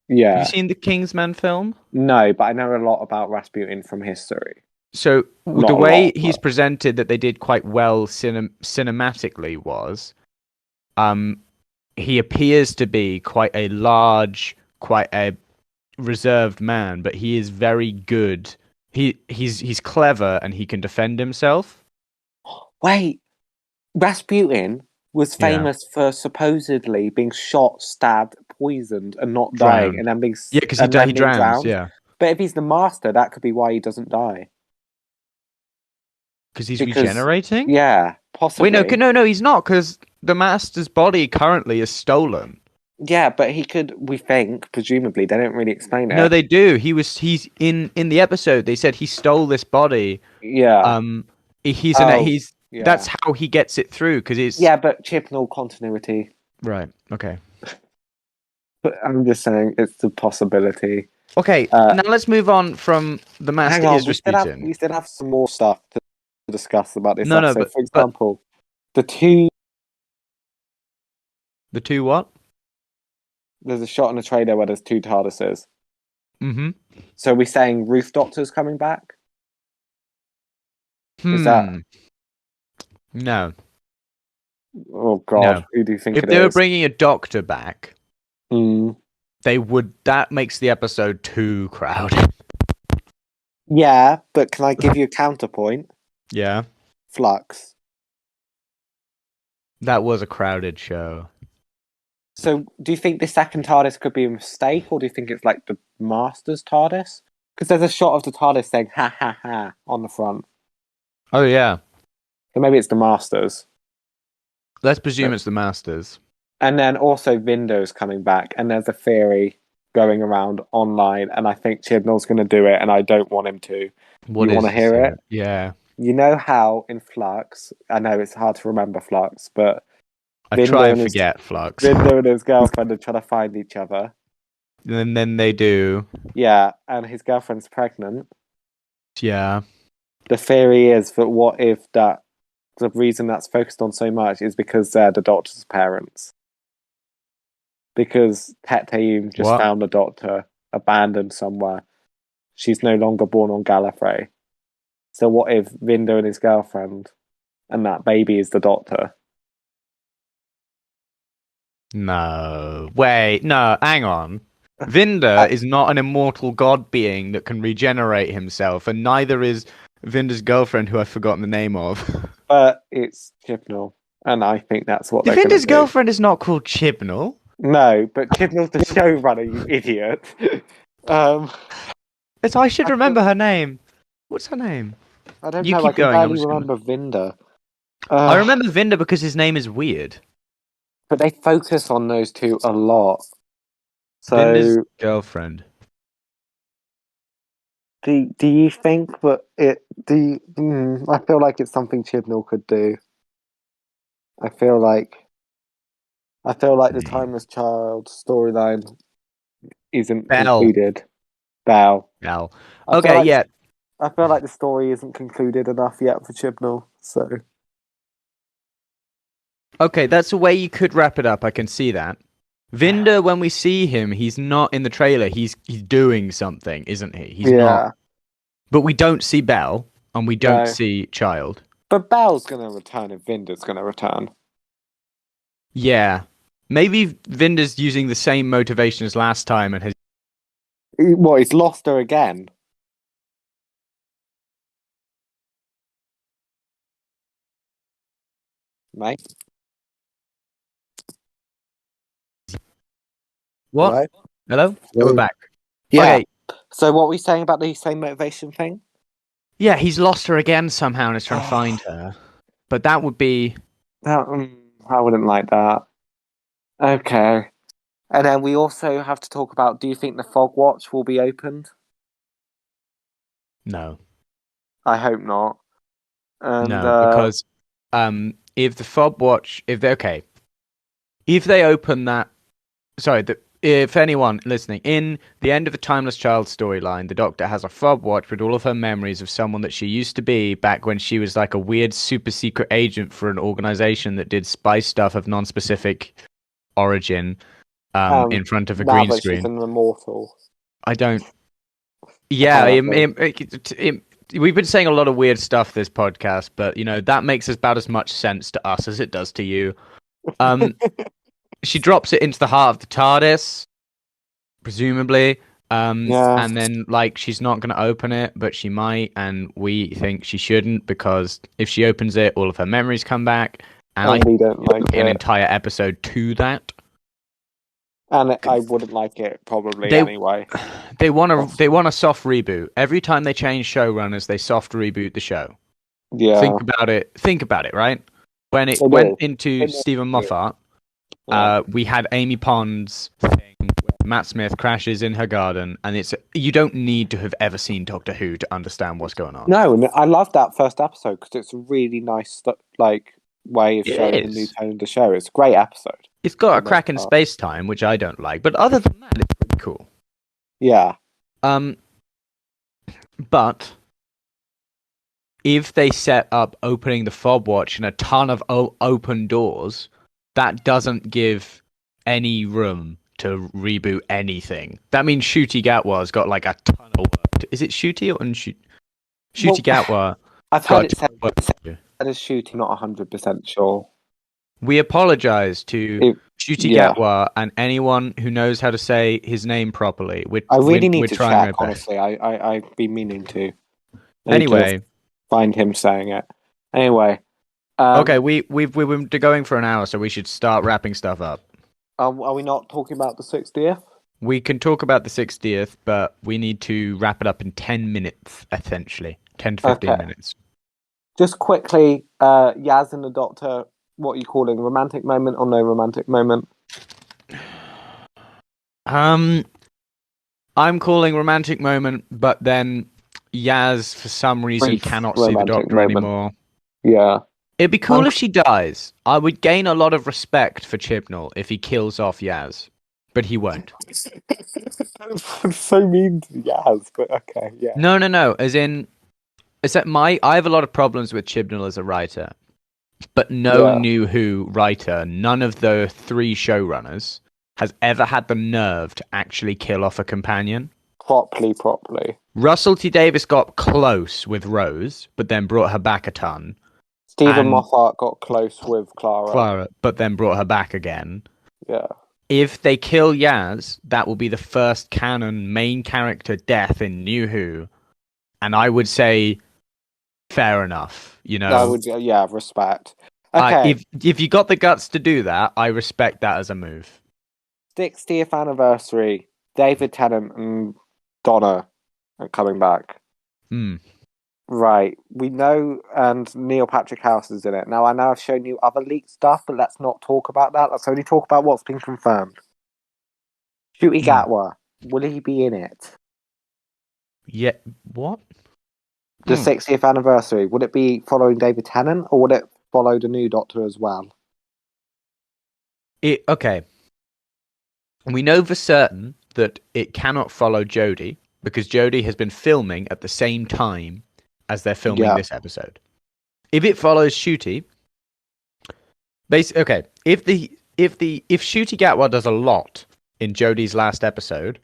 Yeah. Have you seen the Kingsman film? No, but I know a lot about Rasputin from history. So the way he's presented that they did quite well cinematically was, he appears to be quite a large, quite a reserved man, but he is very good. He's clever and he can defend himself. Wait, Rasputin was famous for supposedly being shot, stabbed, poisoned, and not dying, and then being because he drowns. Yeah, but if he's the master, that could be why he doesn't die. Because he's Because, regenerating? yeah, Wait, no, possibly. no, he's not, because the Master's body currently is stolen. Yeah, but he could, we think, presumably, they don't really explain No, it. they do. He's in the episode, they said he stole this body. Yeah. Um, Oh, he's yeah. that's how he gets it through, because it's Yeah, but Chibnall continuity. right. Okay. But I'm just saying it's a possibility. Okay, Uh, now let's move on from the Hang Master on, is we still have Rasputin. we still have some more stuff to discuss about this No, no, episode. For but example, the two the two what? there's a shot in the trailer where there's two TARDISes. Mm-hmm. So we're saying Ruth Doctor's coming back? Is that Hmm. No, oh god, no. who do you think If it they were is? bringing a doctor back, Hmm. they would. That makes the episode too crowded. Yeah, but can I give you a counterpoint? Yeah, Flux. that was a crowded show. So do you think the second TARDIS could be a mistake, or do you think it's like the Master's TARDIS? Because there's a shot of the TARDIS saying "ha ha ha" on the front. Oh yeah. So maybe it's the Master's. Let's presume it's the Masters. And then also Vindo's coming back, and there's a theory going around online, and I think Chibnall's going to do it, and I don't want him to. What You want is to this hear here? it? Yeah, You know how in Flux, I know it's hard to remember Flux, but I try Vindo and and his forget Flux. Vindo and his girlfriend are trying to find each other. And then they do. Yeah, and his girlfriend's pregnant. Yeah. The theory is that what if that the reason that's focused on so much is because they're the Doctor's parents. Because Tetaeum just What? found the Doctor abandoned somewhere. She's no longer born on Gallifrey. So what if Vindo and his girlfriend and that baby is the Doctor? No. Wait. No. Hang on. Vinda is not an immortal god being that can regenerate himself, and neither is Vinda's girlfriend, who I've forgotten the name of. But it's Chibnall, and I think that's what they're going Vinda's to do. girlfriend is not called Chibnal. No, but Chibnall's the showrunner, you idiot. I should remember her name. What's her name? I don't You know. I keep can going. I'm barely just gonna. remember Vinda. I remember Vinda because his name is weird. But they focus on those two a lot. Vinda's So girlfriend. do you think that it? I feel like it's something Chibnall could do. I feel like the Timeless Child storyline isn't Bell. concluded. Bell. Bell. I feel Okay. like Yeah. the story isn't concluded enough yet for Chibnall. So Okay. That's a way you could wrap it up. I can see that. Vinda, when we see him, he's not in the trailer. He's doing something, isn't he? He's not. But we don't see Belle, and we don't No. see Child. But Bell's gonna return if Vinda's gonna return. Yeah. Maybe Vinda's using the same motivation as last time and has. What? He's lost her again. Mate. What? Hello? Hello? Hello? We're back. Yeah. Okay. So what were we saying about the same motivation thing? Yeah, he's lost her again somehow and is trying to find her. But that would be. I wouldn't like that. Okay. And then we also have to talk about, do you think the Fog Watch will be opened? No. I hope not. And No, because if the fob watch, if they open that, sorry, if anyone listening, in the end of the Timeless Child storyline, the Doctor has a fob watch with all of her memories of someone that she used to be back when she was like a weird super secret agent for an organization that did spy stuff of non-specific origin, in front of a green screen. She's an immortal. I don't. Yeah, we've been saying a lot of weird stuff this podcast, but that makes about as much sense to us as it does to you. She drops it into the heart of the TARDIS, presumably, and then she's not going to open it, but she might, and we think she shouldn't, because if she opens it, all of her memories come back, and we don't like an it. entire episode to that. And I wouldn't like it probably anyway. They want a soft reboot. Every time they change showrunners, they soft reboot the show. Yeah, Think about it. Think about it, right? When it it went is. into It Stephen is. Moffat, Yeah. we had Amy Pond's thing where Matt Smith crashes in her garden, and it's you don't need to have ever seen Doctor Who to understand what's going on. No, and I love that first episode because it's a really nice, like, way of It showing the new is. tone of the show. It's a great episode It's got for a the most crack in part. space time, which I don't like, but other than that, it's pretty cool. Yeah, Um, but if they set up opening the fob watch and a ton of open doors, that doesn't give any room to reboot anything. That means Shooty Gatwa's got like a ton of work. Is it Shooty or Shooty well, Gatwa I've heard got a it ton said of work to do. that is shooting, not 100% sure. We apologize to It, Shooty yeah, Gatwa and anyone who knows how to say his name properly. We're I really we're need to trying our check. best. Honestly, I've been meaning to. I need to Anyway, find him saying it. Anyway, okay, we've been going for an hour, so we should start wrapping stuff up. are we not talking about the 60th? We can talk about the 60th, but we need to wrap it up in 10 minutes, essentially. 10 to 15 Okay. minutes. Just quickly, Yaz and the Doctor. What are you calling romantic moment or no romantic moment? I'm calling romantic moment, but then Yaz, for some reason, Brief cannot see the romantic Doctor moment. anymore. Yeah. It'd be cool if she dies. I would gain a lot of respect for Chibnal if he kills off Yaz, but he won't. That's so mean to Yaz, but okay, yeah. No. As in, is that I have a lot of problems with Chibnal as a writer, but no Yeah. New Who writer, none of the three showrunners, has ever had the nerve to actually kill off a companion. Properly. Russell T Davies got close with Rose, but then brought her back a ton. Stephen And Moffat got close with Clara, but then brought her back again. Yeah. If they kill Yaz, that will be the first canon main character death in New Who. And I would say, fair enough, you know. I would, yeah, respect. Okay. If you got the guts to do that, I respect that as a move. 60th anniversary. David Tennant and Donna are coming back. Hmm. Right. We know, and Neil Patrick Harris is in it. Now, I know I've shown you other leaked stuff, but let's not talk about that. Let's only talk about what's been confirmed. Shooty Gatwa. Will he be in it? Yeah. What? The 60th anniversary. Would it be following David Tennant, or would it follow the new Doctor as well? Okay. We know for certain that it cannot follow Jodie because Jodie has been filming at the same time as they're filming this episode. If it follows Shooty, okay. If Shooty Gatwa does a lot in Jodie's last episode,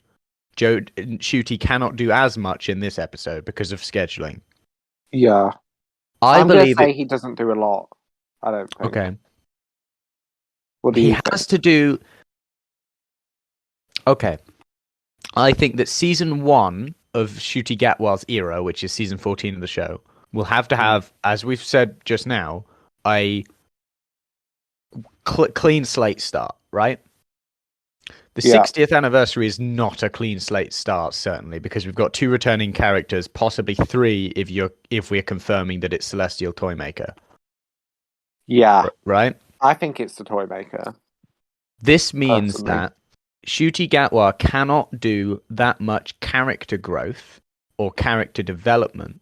Shooty cannot do as much in this episode because of scheduling. Yeah. I'm going to say he doesn't do a lot. I don't think. Okay. What do you think? Has to do. Okay. I think that season 1 of Shooty Gatwa's era, which is season 14 of the show, will have to have, as we've said just now, a clean slate start, right? The 60th anniversary is not a clean slate start, certainly, because we've got 2 returning characters, possibly 3 if we're confirming that it's Celestial Toymaker. Yeah. Right? I think it's the Toymaker. This means that Shooty Gatwa cannot do that much character growth or character development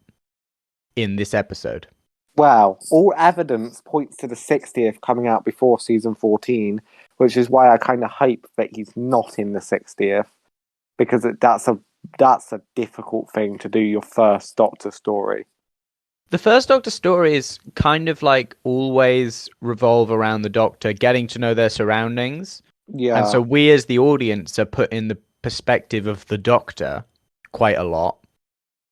in this episode. Well, all evidence points to the 60th coming out before season 14, which is why I kind of hope that he's not in the 60th, because that's a difficult thing to do your first Doctor story. The first Doctor story is kind of like always revolve around the Doctor getting to know their surroundings. Yeah. And so we as the audience are put in the perspective of the Doctor quite a lot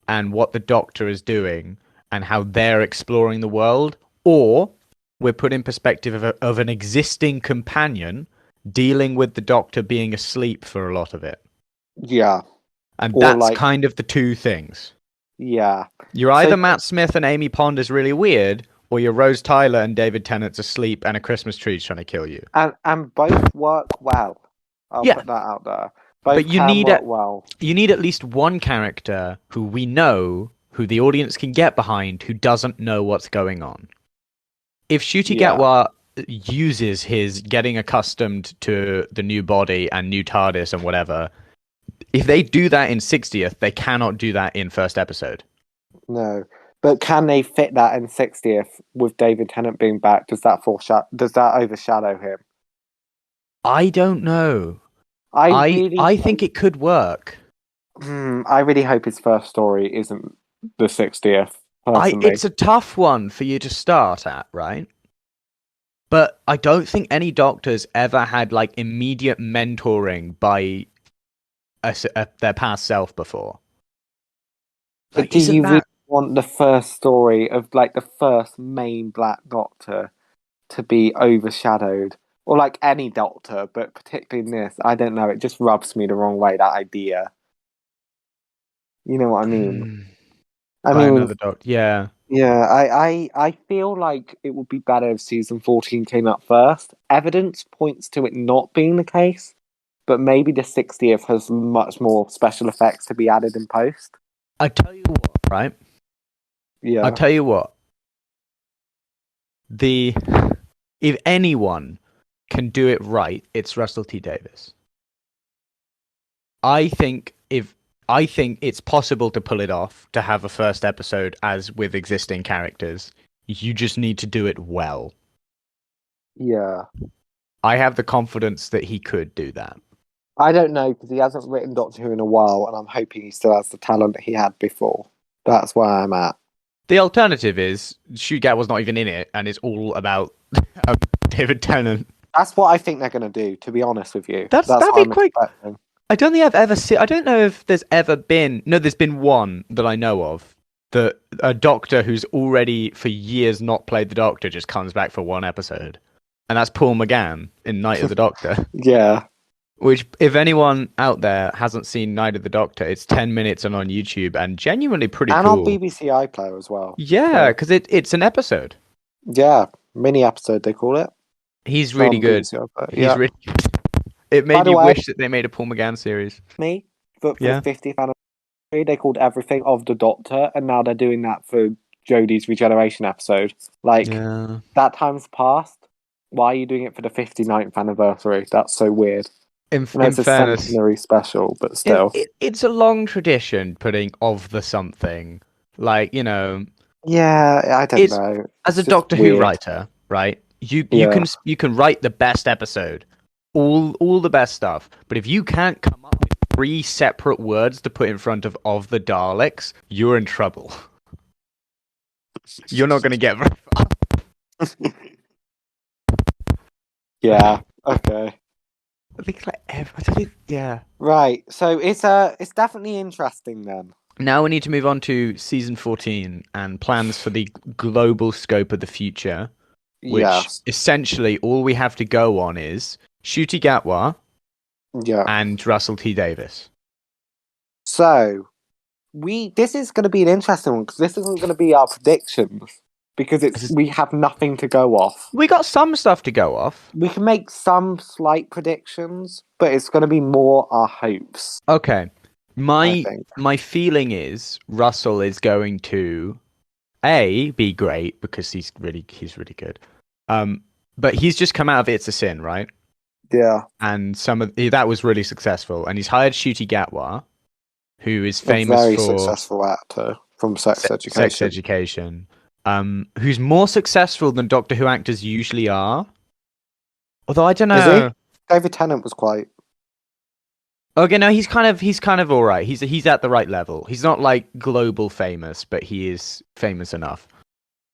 and what the Doctor is doing and how they're exploring the world. Or we're put in perspective of an existing companion dealing with the Doctor being asleep for a lot of it. Yeah. And that's kind of the two things. Yeah. You're either Matt Smith and Amy Pond is really weird, or you're Rose Tyler and David Tennant's asleep and a Christmas tree's trying to kill you. And both work well. I'll put that out there. Both but you can need work well. You need at least one character who we know who the audience can get behind, who doesn't know what's going on. If Ncuti Yeah. Gatwa uses his getting accustomed to the new body and new TARDIS and whatever, if they do that in 60th, they cannot do that in first episode. No. But can they fit that in 60th with David Tennant being back? Does that overshadow him? I don't know. I I think it could work. I really hope his first story isn't the 60th, personally. It's a tough one for you to start at, right? But I don't think any doctors ever had like immediate mentoring by their past self before. But do you really want the first story of like the first main Black Doctor to be overshadowed? Or like any Doctor, but particularly in this, I don't know, it just rubs me the wrong way, that idea. You know what I mean? I by mean, another doctor? Yeah. yeah, I feel like it would be better if season 14 came out first. Evidence points to it not being the case, but maybe the 60th has much more special effects to be added in post. I tell you what, right? Yeah. I tell you what. If anyone can do it right, it's Russell T Davies. I think it's possible to pull it off, to have a first episode as with existing characters. You just need to do it well. Yeah. I have the confidence that he could do that. I don't know, because he hasn't written Doctor Who in a while, and I'm hoping he still has the talent that he had before. That's where I'm at. The alternative is Shugat was not even in it, and it's all about David Tennant. That's what I think they're going to do, to be honest with you. That'd what be I'm quite. expecting. I don't think I've ever seen. I don't know if there's ever been. No, there's been one that I know of. That a doctor who's already for years not played the Doctor just comes back for one episode, and that's Paul McGann in Night of the Doctor. Yeah. Which, if anyone out there hasn't seen Night of the Doctor, it's 10 minutes and on YouTube, and genuinely pretty and cool. on BBC iPlayer as well. Yeah, because it's an episode. Yeah, mini episode they call it. He's really good. He's really good. It made me wish that they made a Paul McGann series. But for the 50th anniversary, they called everything of the Doctor, and now they're doing that for Jodie's regeneration episode. Like, that time's passed. Why are you doing it for the 59th anniversary? That's so weird. In it's a fairness, centenary special, but still. It's a long tradition putting of the something. Like, you know. Yeah, I don't know. As a Doctor Who writer, right? You can write the best episode. All the best stuff. But if you can't come up with 3 separate words to put in front of the Daleks, you're in trouble. You're not going to get very far. Yeah, okay. I think yeah. Right, so it's definitely interesting then. Now we need to move on to season 14 and plans for the global scope of the future. Which essentially all we have to go on is Ncuti Gatwa and Russell T Davies. So this is going to be an interesting one, because this isn't going to be our predictions, because we have nothing to go off. We got some stuff to go off. We can make some slight predictions, but it's going to be more our hopes. Okay. My feeling is Russell is going to be great because he's really good. But he's just come out of It's a Sin, right? Yeah. And that was really successful, and he's hired Ncuti Gatwa, who is famous for a very for successful actor from Sex Education. Who's more successful than Doctor Who actors usually are. Although I don't know. Is he? David Tennant was quite. Okay, no, he's kind of all right. He's at the right level. He's not like global famous, but he is famous enough.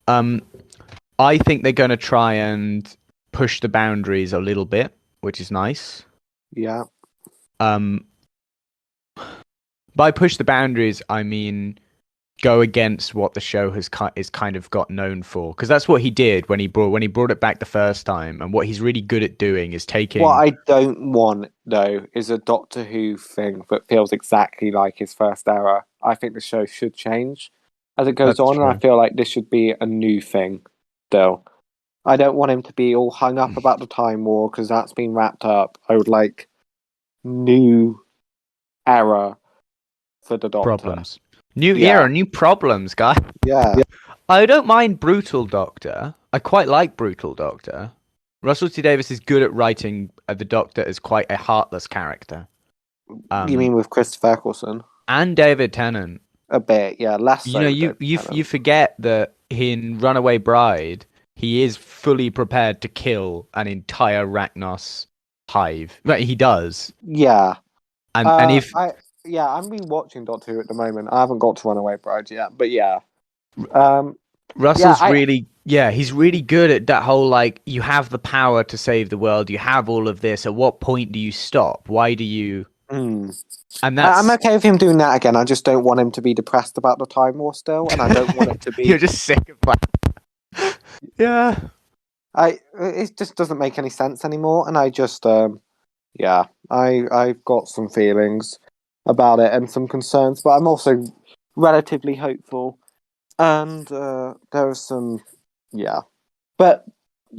I think they're going to try and push the boundaries a little bit, which is nice. Yeah. By push the boundaries, I mean go against what the show is kind of got known for, because that's what he did when he brought it back the first time, and what he's really good at doing is taking. What I don't want though is a Doctor Who thing that feels exactly like his first era. I think the show should change as it goes on, and I feel like this should be a new thing. Still, I don't want him to be all hung up about the Time War, because that's been wrapped up. I would like new era for the Doctor. Problems. New Yeah, era, new problems, guys. yeah. I don't mind Brutal Doctor. I quite like Brutal Doctor. Russell T Davies is good at writing the Doctor as quite a heartless character. You Um, mean with Christopher Eccleston? and David Tennant. A bit, yeah. Less You so know, with you David you you Tennant. forget that in Runaway Bride, he is fully prepared to kill an entire Ragnos hive. Right, he does. Yeah. And if I'm rewatching Doctor Who at the moment. I haven't got to Runaway Bride yet, but yeah. Um, yeah, Russell's really, yeah, he's really good at that whole like, you have the power to save the world, you have all of this. At what point do you stop? Why do you? mm. And I'm that's okay with him doing that again. I just don't want him to be depressed about the Time War still, and I don't want it to you're be. just sick of that. Yeah. It just doesn't make any sense anymore, and I just yeah, I've got some feelings about it and some concerns, but I'm also relatively hopeful. And there are some, yeah. But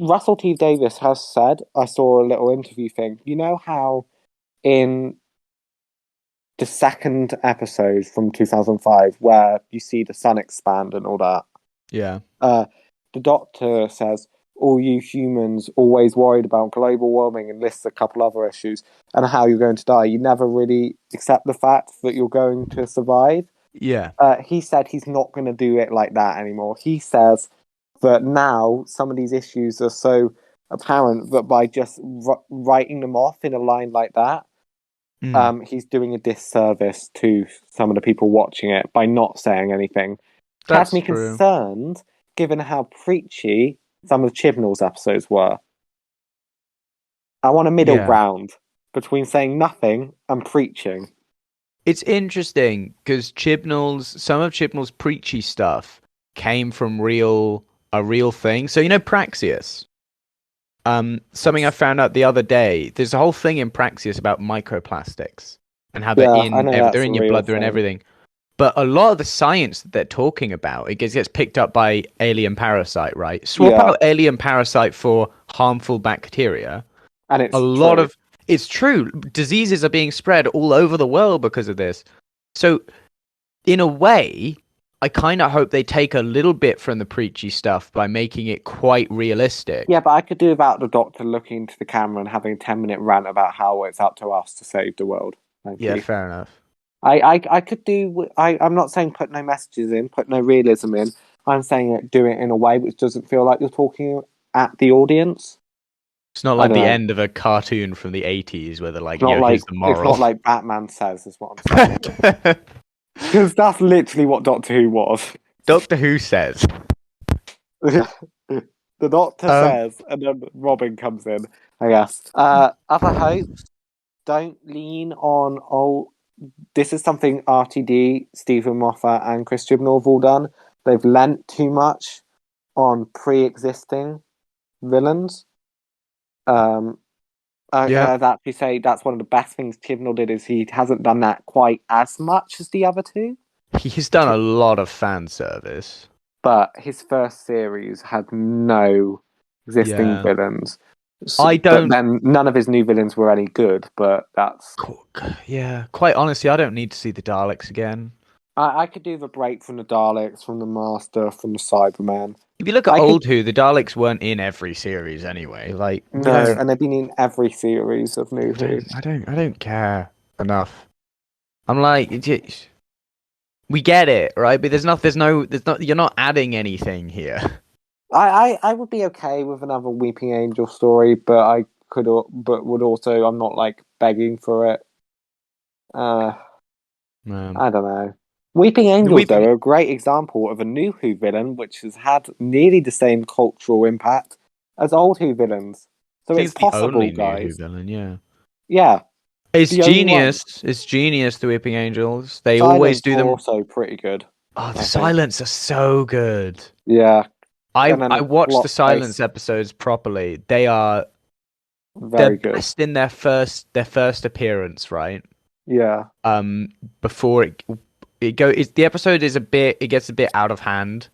Russell T Davies has said, I saw a little interview thing. You know how in the second episode from 2005, where you see the sun expand and all that, Yeah. the Doctor says, all you humans always worried about global warming and lists a couple other issues and how you're going to die. You never really accept the fact that you're going to survive. Yeah. He said he's not going to do it like that anymore. He says that now some of these issues are so apparent that by just writing them off in a line like that, Mm, he's doing a disservice to some of the people watching it by not saying anything. Which has that's me true. concerned, given how preachy some of Chibnall's episodes were. I want a middle Yeah. ground between saying nothing and preaching. It's interesting because some of Chibnall's preachy stuff came from a real thing. So you know Praxius. Something I found out the other day. There's a whole thing in Praxius about microplastics and how Yeah, I know they're that's a in your real blood, they're in thing. everything. But a lot of the science that they're talking about, it gets picked up by alien parasite, right? Swap Yeah, out alien parasite for harmful bacteria. and A it's lot true. of it's true. Diseases are being spread all over the world because of this. So in a way, I kind of hope they take a little bit from the preachy stuff by making it quite realistic. Yeah, but I could do without the Doctor looking into the camera and having a 10-minute rant about how it's up to us to save the world. Thank Yeah, you. fair enough. I could do. I'm not saying put no messages in, put no realism in. I'm saying do it in a way which doesn't feel like you're talking at the audience. It's not I like don't the know. end of a cartoon from the 80s where they're like, It's not yo, like here's the it's moral. not like Batman says, is what I'm saying. Because that's literally what Doctor Who was. Doctor Who says. The Doctor Um, says, and then Robin comes in. I guess. Other hopes. Don't lean on this is something RTD, Stephen Moffat, and Chris Chibnall have all done. They've lent too much on pre-existing villains. yeah. I'd actually say that's one of the best things Chibnall did is he hasn't done that quite as much as the other two. He's done a lot of fan service. But his first series had no existing Yeah. villains. I But don't. then none of his new villains were any good. But that's Yeah, quite honestly, I don't need to see the Daleks again. I could do the break from the Daleks, from the Master, from the Cyberman. If you look at I could old Who, the Daleks weren't in every series anyway. Like, you no, don't. and they've been in every series of New I Who. don't. I don't. I don't care enough. I'm like, we get it, right? But there's no. You're not adding anything here. I would be okay with another Weeping Angel story, but but would also I'm not like begging for it. Uh, I don't know. Weeping The Angels though weeping. are a great example of a new Who villain which has had nearly the same cultural impact as old Who villains. So I think it's it's the possible, only new Who guys. villain. Yeah. Yeah, It's the only one. genius. It's genius. The Weeping Angels. They always Silence do were them. also pretty good, Oh, the I think. silence are so good. Yeah, and then I the watched the plot silence twist, episodes properly. They're very good. best in their first appearance, right? Yeah, Before the episode is it gets a bit out of hand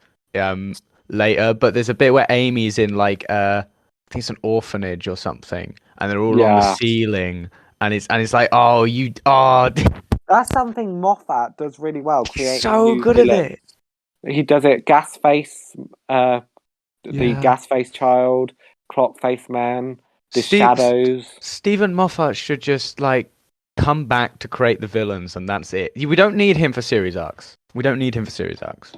later, but there's a bit where Amy's in like I think it's an orphanage or something, and they're all on the yeah. ceiling, and it's like, oh, you oh That's something Moffat does really well, He's creating so new good at villains. it. He does it. Gasface, the Yeah. Gasface child, Clockface man, the Steve, Shadows. Stephen Moffat should just like come back to create the villains, and that's it. We don't need him for series arcs. We don't need him for series arcs.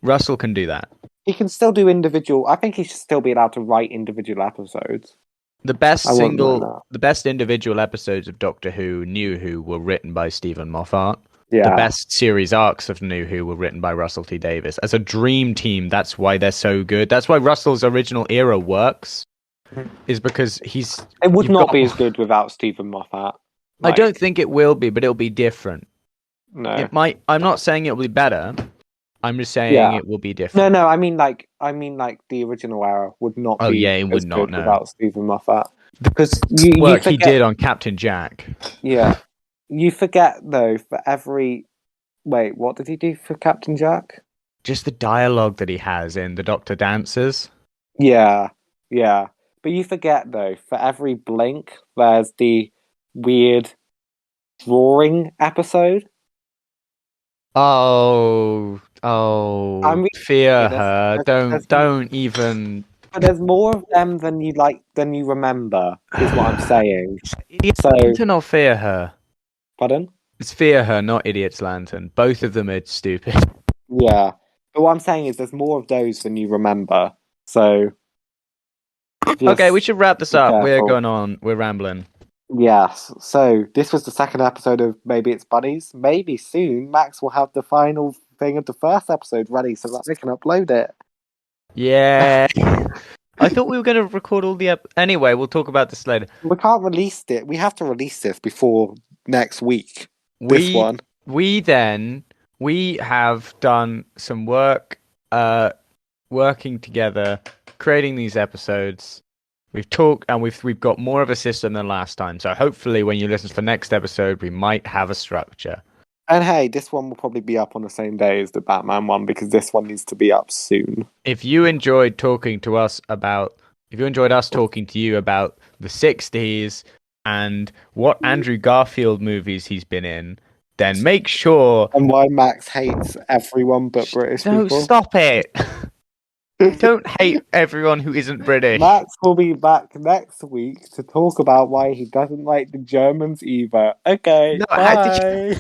Russell can do that. He can still do individual. I think he should still be allowed to write individual episodes. The best I wouldn't mind that. the best individual episodes of Doctor Who, New Who, were written by Stephen Moffat. The Yeah, best series arcs of New Who were written by Russell T Davies. As a dream team, that's why they're so good. That's why Russell's original era works, is because it would you've not got- be as good without Stephen Moffat. I don't think it will be, but it'll be different. No. It might. I'm not saying it will be better. I'm just saying it will be different. No. I mean, like the original era would not Oh, be yeah, it would as not, good no. without Stephen Moffat. Because you Work he forget, did on Captain Jack. yeah, you forget though. For every what did he do for Captain Jack? Just the dialogue that he has in The Doctor Dances. Yeah. But you forget though. For every blink, there's the weird drawing episode. Oh, I'm really fear there's- her. there's- Don't even. But there's more of them than you remember. Is what I'm saying. Idiot's So- Lantern or fear her? Pardon? It's fear her, not Idiot's Lantern. Both of them are stupid. Yeah. But what I'm saying is there's more of those than you remember. So Okay, we should wrap this up. We're careful. going on. We're rambling. Yes. So this was the second episode of Maybe It's Bunnies. Maybe soon Max will have the final thing of the first episode ready so that we can upload it. Yeah. I thought we were going to record all the Anyway, we'll talk about this later. We can't release it. We have to release this before next week. This one. We have done some work, working together, creating these episodes. We've talked and we've got more of a system than last time. So hopefully when you listen to the next episode, we might have a structure. And hey, this one will probably be up on the same day as the Batman one because this one needs to be up soon. If you enjoyed us talking to you about the 60s and what Andrew Garfield movies he's been in, then make sure... And why Max hates everyone but British No, people. stop it! Don't hate everyone who isn't British. Max will be back next week to talk about why he doesn't like the Germans either. Okay, No, bye.